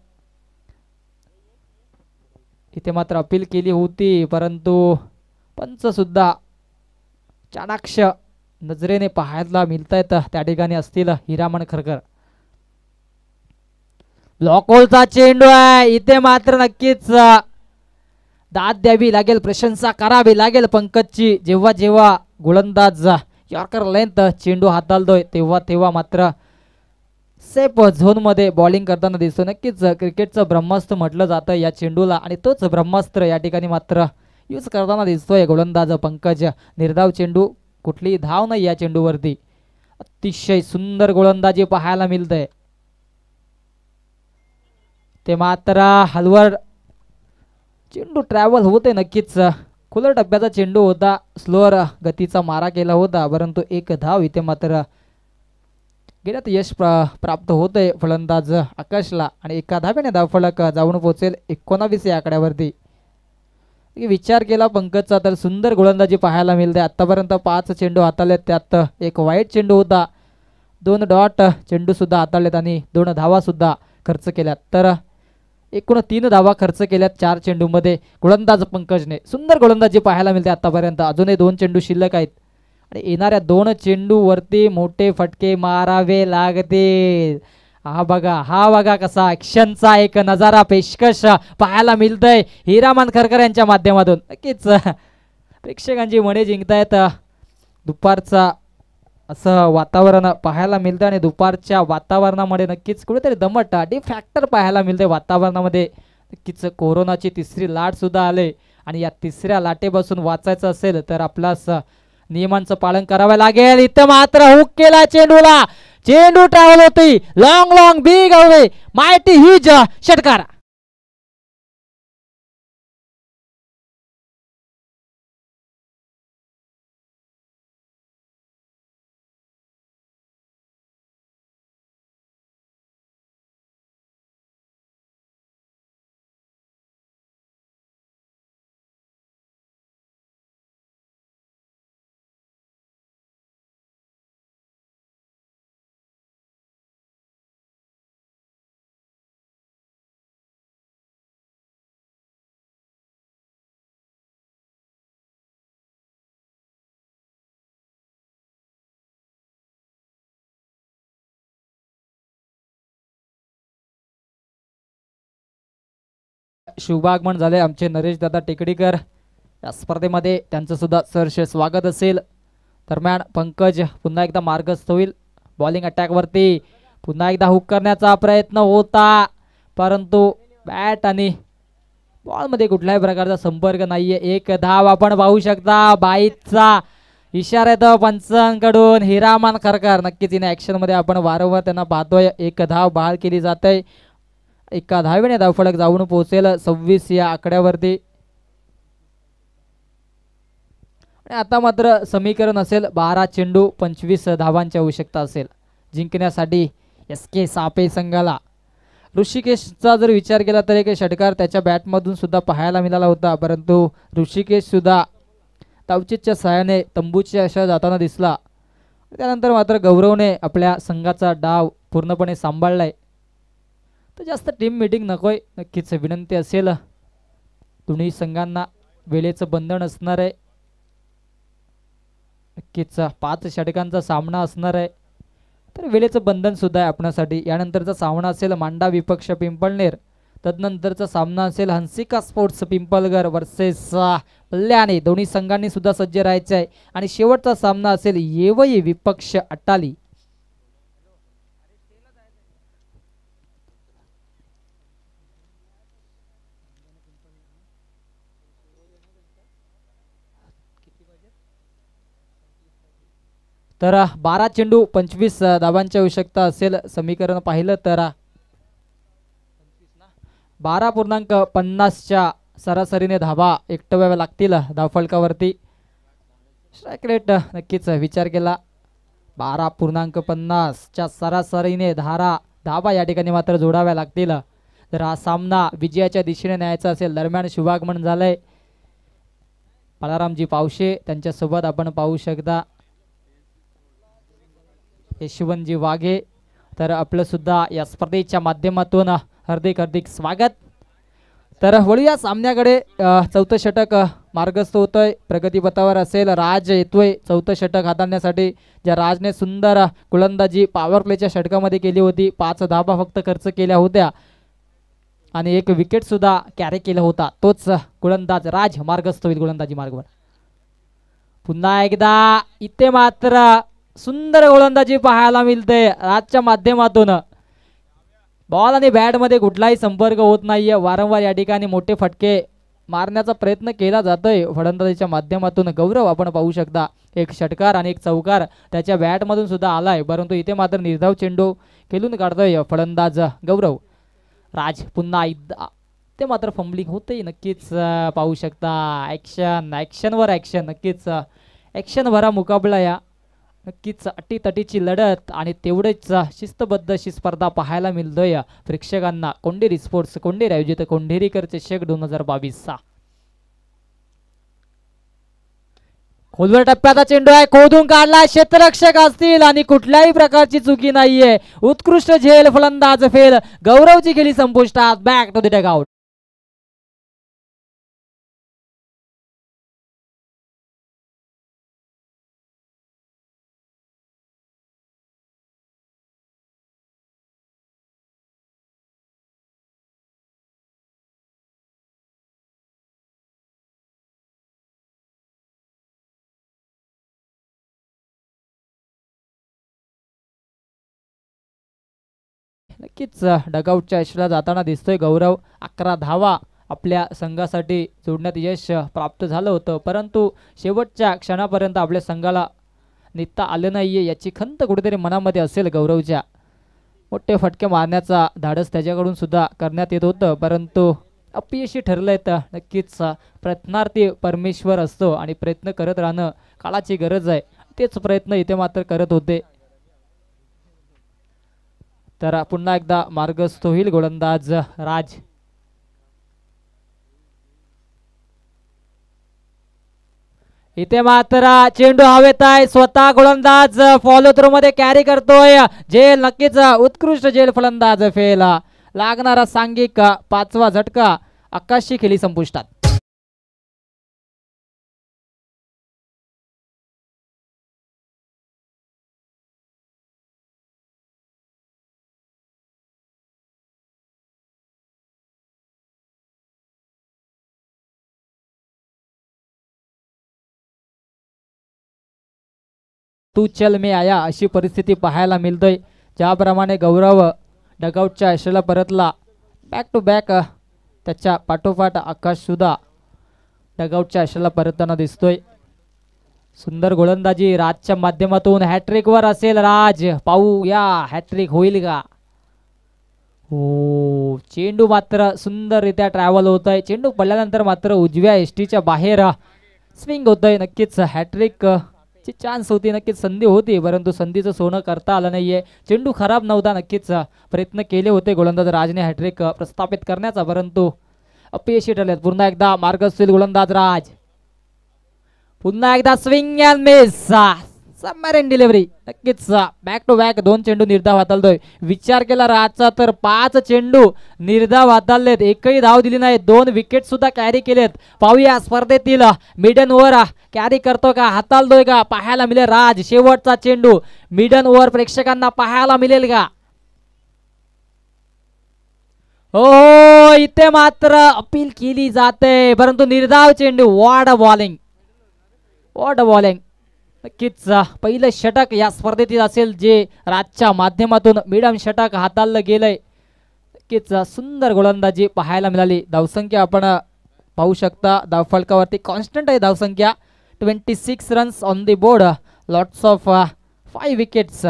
इथे मात्र अपील केली होती परंतु पंच सुद्धा चाणाक्ष नजरेने पाहायला मिळत आहेत त्या ठिकाणी असतील हिरामण खरकर. ब्लॉक होलचा चेंडू आहे. इथे मात्र नक्कीच दाद द्यावी लागेल प्रशंसा करावी लागेल पंकजची. जेव्हा जेव्हा गोलंदाज यॉर्कर लेंथ चेंडू हाताळतोय तेव्हा तेव्हा मात्र सेफ झोनमध्ये बॉलिंग करताना दिसतो. नक्कीच क्रिकेटचं ब्रह्मास्त्र म्हटलं जातं या चेंडूला आणि तोच ब्रह्मास्त्र या ठिकाणी मात्र यूज करताना दिसतोय गोलंदाज पंकज. निर्धाव चेंडू, कुठलीही धाव नाही या चेंडूवरती. अतिशय सुंदर गोलंदाजी पाहायला मिळतंय. ते मात्र हलवर चेंडू ट्रॅव्हल होते. नक्कीच खुल्या टप्प्याचा चेंडू होता, स्लोअर गतीचा मारा केला होता, परंतु एक धाव इथे मात्र गेल्यात यश प्राप्त होतंय फलंदाज आकाशला आणि एका धाब्याने धावफलक जाऊन पोहोचेल 19 या आकड्यावरती. विचार केला पंकजचा तर सुंदर गोलंदाजी पाहायला मिळते. आतापर्यंत 5 चेंडू हाताळलेत, त्यात एक वाईट चेंडू होता, 2 डॉट चेंडू सुद्धा हाताळलेत आणि 2 धावा सुद्धा खर्च केल्यात. तर एकूण 3 धावा खर्च केल्यात 4 चेंडूमध्ये गोलंदाज पंकजने. सुंदर गोलंदाजी पाहायला मिळते आतापर्यंत. अजूनही 2 चेंडू शिल्लक आहेत आणि येणाऱ्या 2 चेंडूवरती मोठे फटके मारावे लागतील. हा बघा कसा ॲक्शनचा एक नजारा पेशकश पाहायला मिळतंय हिरा मानखरकर यांच्या माध्यमातून. नक्कीच प्रेक्षकांची मने जिंकतायत. दुपारचा असं वातावरण पाहायला मिळतं आणि दुपारच्या वातावरणामध्ये नक्कीच कुठेतरी दमट फॅक्टर पाहायला मिळते वातावरणामध्ये. नक्कीच कोरोनाची 3री लाट सुद्धा आले आणि या 3ऱ्या लाटेपासून वाचायचं असेल तर आपल्यास नियमांचं पालन करावं लागेल. इथं मात्र हुक केला चेंडूला, चेंडू ट्रॅव्हल होती, long big away, mighty huge षटकार. शुभागमन झाले आमचे नरेश दादा टेकडीकर या स्पर्धेमध्ये, त्यांचं सुद्धा सहर्ष स्वागत असेल. दरम्यान पंकज पुन्हा एकदा मार्गस्थ होईल. बॉलिंग अटॅकवरती पुन्हा एकदा हुक करण्याचा प्रयत्न होता, परंतु बॅट आणि बॉलमध्ये कुठल्याही प्रकारचा संपर्क नाहीये. एक धाव आपण पाहू शकता. बाईचा इशारा येतो पंचांकडून. हिरामान खरकर नक्कीच इन ॲक्शनमध्ये आपण वारंवार त्यांना पाहतोय. एक धाव बहाल केली जाते. एका धावेने धावफलक जाऊन पोहोचेल 26 या आकड्यावरती. आणि आता मात्र समीकरण असेल 12 चेंडू 25 धावांची आवश्यकता असेल जिंकण्यासाठी SK सापे संघाला. ऋषिकेशचा जर विचार केला तर एक षटकार त्याच्या बॅटमधून सुद्धा पाहायला मिळाला होता, परंतु ऋषिकेश सुद्धा तावचीच्या सहाय्याने तंबूच्या अशा जाताना दिसला. त्यानंतर मात्र गौरवने आपल्या संघाचा डाव पूर्णपणे सांभाळलाय. तर जास्त टीम मीटिंग नकोय. नक्कीच विनंती असेल दोन्ही संघांना वेळेचं बंधन असणार आहे. नक्कीच 5 षटकांचा सामना असणार आहे, तर वेळेचं बंधन सुद्धा आहे आपणासाठी. यानंतरचा सामना असेल मांडा विपक्ष पिंपळनेर. तदनंतरचा सामना असेल हंसिका स्पोर्ट्स पिंपळगर वर्सेस कल्याणी. दोन्ही संघांनी सुद्धा सज्ज राहायचे आहे. आणि शेवटचा सामना असेल येवई विपक्ष अट्टाली. तर 12 चेंडू 25 धावांची आवश्यकता असेल. समीकरण पाहिलं तर 12.50च्या सरासरीने धावा एकटवाव्या लागतील धावफलकावरती. स्ट्राईक रेट नक्कीच विचार केला 12.50च्या सरासरीने धावा या ठिकाणी मात्र जोडाव्या लागतील तर हा सामना विजयाच्या दिशेने न्यायचा असेल. दरम्यान शुभागमन झालंय बाळारामजी पावशे, त्यांच्यासोबत आपण पाहू शकता यशवंतजी वाघे. तर आपलं सुद्धा या स्पर्धेच्या माध्यमातून हार्दिक स्वागत. तर वळूया सामन्याकडे. 4थं षटक मार्गस्थ होतोय. प्रगतीपथावर असेल राज येतोय 4थं षटक हाताळण्यासाठी. ज्या राजने सुंदर गोलंदाजी पॉवर प्लेच्या षटकामध्ये केली होती. 5 धावा फक्त खर्च केल्या होत्या आणि 1 विकेट सुद्धा कॅरी केला होता. तोच गोलंदाज राज मार्गस्थ होईल गोलंदाजी मार्गावर. पुन्हा एकदा इथे मात्र सुंदर गोलंदाजी पाहायला मिळते राजच्या माध्यमातून. बॉल आणि बॅट मध्ये कुठलाही संपर्क होत नाहीये. वारंवार या ठिकाणी मोठे फटके मारण्याचा प्रयत्न केला जातोय फलंदाजीच्या माध्यमातून. गौरव आपण पाहू शकता एक षटकार आणि एक चौकार त्याच्या बॅट मधून सुद्धा आलाय, परंतु इथे मात्र निर्धाव चेंडू खेळून काढतोय फलंदाज गौरव. राज पुन्हा एकदा ते मात्र फंबलिंग होते नक्कीच. पाहू शकता ॲक्शनवर ॲक्शन. नक्कीच ॲक्शन भरा मुकाबला या. नक्कीच अटीतटीची लढत आणि तेवढेच शिस्तबद्ध अशी स्पर्धा पाहायला मिळतोय प्रेक्षकांना. कोंडेरी स्पोर्ट्स कोंडेरी आयोजित कोंढेरीकर चषक 2022. खोलवर टप्प्याचा चेंडू आहे, खोदून काढला, क्षेत्ररक्षक असतील आणि कुठल्याही प्रकारची चुकी नाहीये. उत्कृष्ट झेल, फलंदाज फेल, गौरवची खेळी संपुष्टात. Back to the dugout. नक्कीच डगआउटच्या यशला जाताना दिसतोय गौरव. 11 धावा आपल्या संघासाठी जोडण्यात यश प्राप्त झालं होतं, परंतु शेवटच्या क्षणापर्यंत आपल्या संघाला निघता आलं नाहीये याची खंत कुठेतरी मनामध्ये असेल गौरवच्या. मोठे फटके मारण्याचा धाडस त्याच्याकडून सुद्धा करण्यात येत होतं, परंतु अपयशी ठरलंय. तर नक्कीच प्रयत्नार्थी परमेश्वर असतो आणि प्रयत्न करत राहणं काळाची गरज आहे. तेच प्रयत्न इथे मात्र करत होते. तर पुन्हा एकदा मार्गस्थ होईल गोलंदाज राज. इथे मात्र चेंडू हवेत आहे, स्वतः गोलंदाज फॉलो थ्रो मध्ये कॅरी करतोय. झेल नक्कीच उत्कृष्ट झेल, फलंदाज फेल. लागणारा सांघिक 5वा झटका. आकाशची खेळी संपुष्टात. तू चल मी आया अशी परिस्थिती पाहायला मिळतोय. ज्याप्रमाणे गौरव डगआउटच्या यशाला परतला, बॅक टू बॅक त्याच्या पाठोपाठ आकाश सुद्धा डगआउटच्या यशाला परतताना दिसतोय. सुंदर गोलंदाजी राजच्या माध्यमातून. हॅट्रिक वर असेल राज, पाहूया हॅट्रिक होईल का. हो, चेंडू मात्र सुंदररित्या ट्रॅव्हल होत आहे. चेंडू पडल्यानंतर मात्र उजव्या एसटीच्या बाहेर स्विंग होत आहे. नक्कीच हॅट्रिक ची चान्स होती, नक्कीच संधी होती, परंतु संधीचं सोनं करता आलं नाहीये. चेंडू खराब नव्हता, नक्कीच प्रयत्न केले होते गोलंदाज राजने हॅट्रिक प्रस्थापित करण्याचा, परंतु अपयशी ठरलेत. पुन्हा एकदा मार्गस्थ गोलंदाज राज. पुन्हा एकदा swing and miss, submarine delivery. नक्कीच बॅक टू बॅक 2 चेंडू निर्धाव हाताळतोय. विचार केला राजचा तर 5 चेंडू निर्धाव हाताळलेत, एकही धाव दिली नाही. 2 विकेट सुद्धा कॅरी केलेत. पाहूया स्पर्धेतील मिडन ओव्हर कॅरी करतो का, हाताळतोय का, पाहायला मिळेल राज. शेवटचा चेंडू मिडन ओव्हर प्रेक्षकांना पाहायला मिळेल का. हो, इथे मात्र अपील केली जाते, परंतु निर्धाव चेंडू. What a bowling, what a bowling. नक्कीच पहिलं षटक या स्पर्धेतील असेल जे राजच्या माध्यमातून मिडम षटक हाताळलं गेलंय. नक्कीच सुंदर गोलंदाजी पाहायला मिळाली. धावसंख्या आपण पाहू शकता, धावफलकावरती कॉन्स्टंट आहे धावसंख्या. 26 runs on the board, lots of 5 wickets.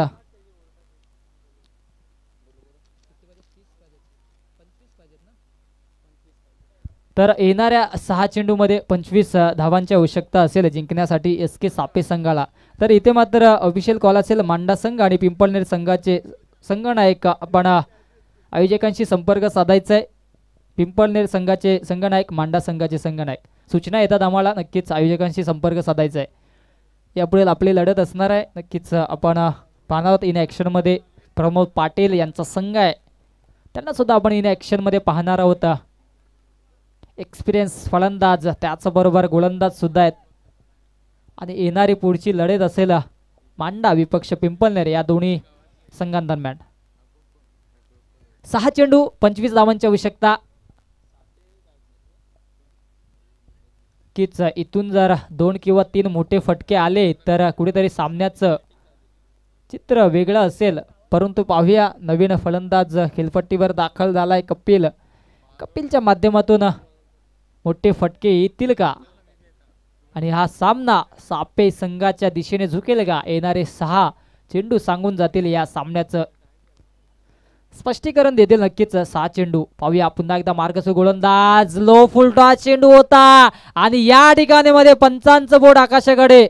तर येणाऱ्या 6 चेंडूमध्ये 25 धावांची आवश्यकता असेल जिंकण्यासाठी SK सापे संघाला. तर इथे मात्र ऑफिशियल कॉल असेल मांडा संघ आणि पिंपळनेर संघाचे संघनायक आपण आयोजकांशी संपर्क साधायचा आहे. पिंपळनेर संघाचे संघनायक, मांडा संघाचे संघनायक. सूचना येतात आम्हाला, नक्कीच आयोजकांशी संपर्क साधायचा आहे. यापुढे आपली लढत असणार आहे. नक्कीच आपण पाहणार आहोत इन ॲक्शनमध्ये प्रमोद पाटील यांचा संघ आहे, त्यांना सुद्धा आपण इन ॲक्शनमध्ये पाहणार आहोत. एक्सपिरियन्स फलंदाज त्याचबरोबर गोलंदाज सुद्धा आहेत. आणि येणारी पुढची लढत असेल मांडा विपक्ष पिंपळनेर या दोन्ही संघांदरम्यान. 6 चेंडू 25 धावांची आवश्यकता. कीच इथून जर 2 किंवा 3 मोठे फटके आले तर कुठेतरी सामन्याचं चित्र वेगळं असेल, परंतु पाहूया नवीन फलंदाज खेळपट्टीवर दाखल झालाय कपिलच्या माध्यमातून मोठे फटके येतील का आणि हा सामना सापे संघाच्या दिशेने झुकेल का. येणारे 6 चेंडू सांगून जातील या सामन्याचं, स्पष्टीकरण देतील नक्कीच 6 चेंडू. पाहूया पुन्हा एकदा मार्गसू गोलंदाज, लो फुलटॉस चेंडू होता आणि या ठिकाणी मध्ये पंचांचं बोट आकाशाकडे.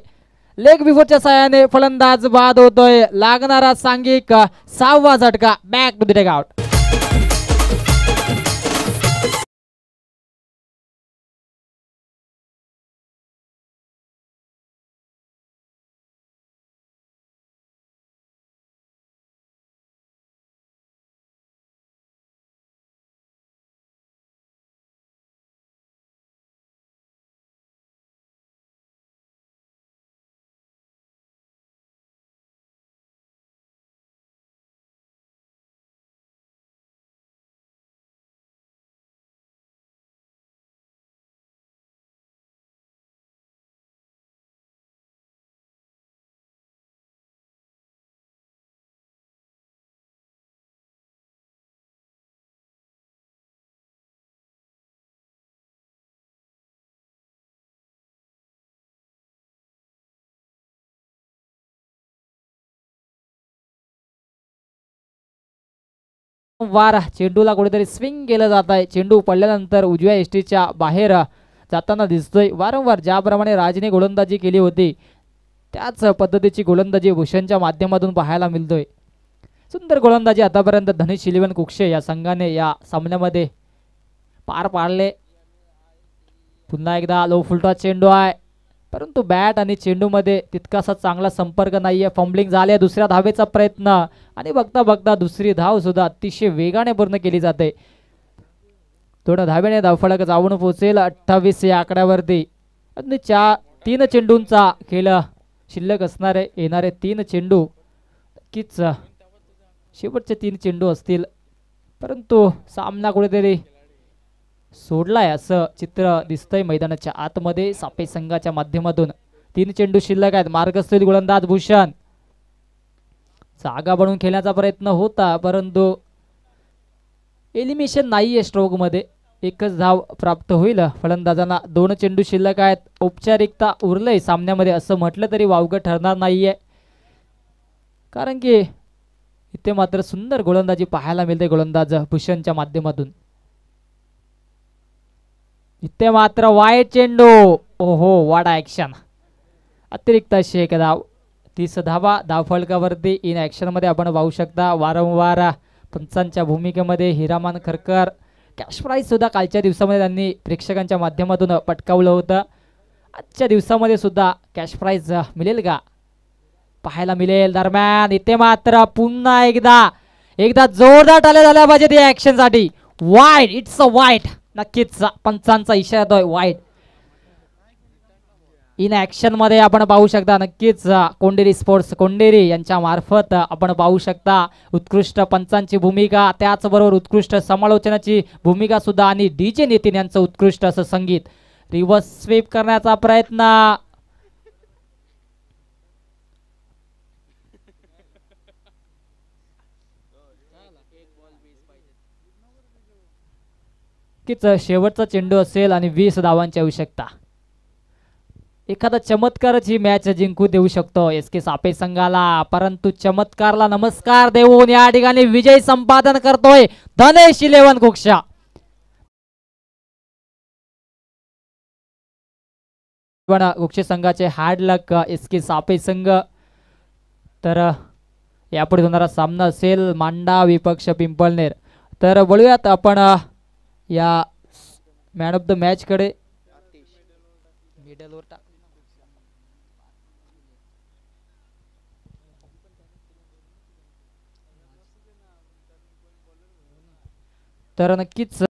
लेग बिफोरच्या साहाय्याने फलंदाज बाद होतोय. लागणारा सांघिक 6वा झटका. Back to the dugout. वार चेंडूला कुठेतरी स्विंग केलं जात आहे. चेंडू पडल्यानंतर उजव्या एसटीच्या बाहेर जाताना दिसतोय. वारंवार ज्याप्रमाणे राजने गोलंदाजी केली होती त्याच पद्धतीची गोलंदाजी भूषणच्या माध्यमातून पाहायला मिळतोय. सुंदर गोलंदाजी आतापर्यंत धनेश इलेव्हन कुक्षे या संघाने या सामन्यामध्ये पार पाडले. पुन्हा एकदा लो फुलटॉस चेंडू आहे, परंतु बॅट आणि चेंडूमध्ये तितकासा चांगला संपर्क नाहीये. फंबलिंग झाले. दुसऱ्या धावेचा प्रयत्न आणि बघता बघता दुसरी धाव सुद्धा अतिशय वेगाने पूर्ण केली जाते. 2 धावेने धावफलक जाऊन पोहोचेल 28 या आकड्यावरती. आणि 3 चेंडूंचा खेळ शिल्लक असणारे येणारे 3 चेंडू नक्कीच शेवटचे 3 चेंडू असतील, परंतु सामना कुठेतरी सोडलाय असं चित्र दिसतंय मैदानाच्या आतमध्ये. सापे संघाच्या माध्यमातून 3 चेंडू शिल्लक आहेत. मार्गस्थळी गोलंदाज भूषण जागा बनवून खेळण्याचा प्रयत्न होता, परंतु एलिमिनेशन नाहीये. स्ट्रोक मध्ये 1च धाव प्राप्त होईल फलंदाजांना. 2 चेंडू शिल्लक आहेत. औपचारिकता उरलंय सामन्यामध्ये असं म्हटलं तरी वावगं ठरणार नाहीये, कारण की इथे मात्र सुंदर गोलंदाजी पाहायला मिळते गोलंदाज भूषणच्या माध्यमातून. इथे मात्र वाईट चेंडू. ओहो, वाडा ऍक्शन. अतिरिक्त अशी 1 धाव. 30 धावा धावफलकावरती इन ऍक्शन मध्ये आपण पाहू शकता. वारंवार पंचांच्या भूमिकेमध्ये हिरामान खरकर. कॅश प्राईज सुद्धा कालच्या दिवसामध्ये त्यांनी प्रेक्षकांच्या माध्यमातून पटकावलं होतं. आजच्या दिवसामध्ये सुद्धा कॅश प्राईज मिळेल का पाहायला मिळेल. दरम्यान इथे मात्र पुन्हा एकदा जोरदार टाळ्या झाल्या पाहिजेत या ऍक्शन साठी. वाईट, इट्स अ वाईट. नक्कीच पंचांचा इशारा येतोय वाईट. इन ऍक्शन मध्ये आपण पाहू शकता नक्कीच कोंडेरी स्पोर्ट्स कोंडेरी यांच्या मार्फत आपण पाहू शकता उत्कृष्ट पंचांची भूमिका, त्याचबरोबर उत्कृष्ट समालोचनाची भूमिका सुद्धा आणि डीजे नितीन यांचं उत्कृष्ट असं संगीत. रिव्हर्स स्वीप करण्याचा प्रयत्न. शेवटचा चेंडू असेल आणि 20 धावांची आवश्यकता. एखादा चमत्कारच ही मॅच जिंकू देऊ शकतो एस के सापे संघाला, परंतु चमत्कारला नमस्कार देऊन या ठिकाणी विजय संपादन करतोय धनेश इलेव्हन कुक्षा. कुक्षे संघाचे हार्ड लक एस के सापे संघ. तर यापुढे होणारा सामना असेल मांडा विपक्ष पिंपळनेर. तर वळूयात आपण या मॅन ऑफ द मॅच कडे. तर नक्कीच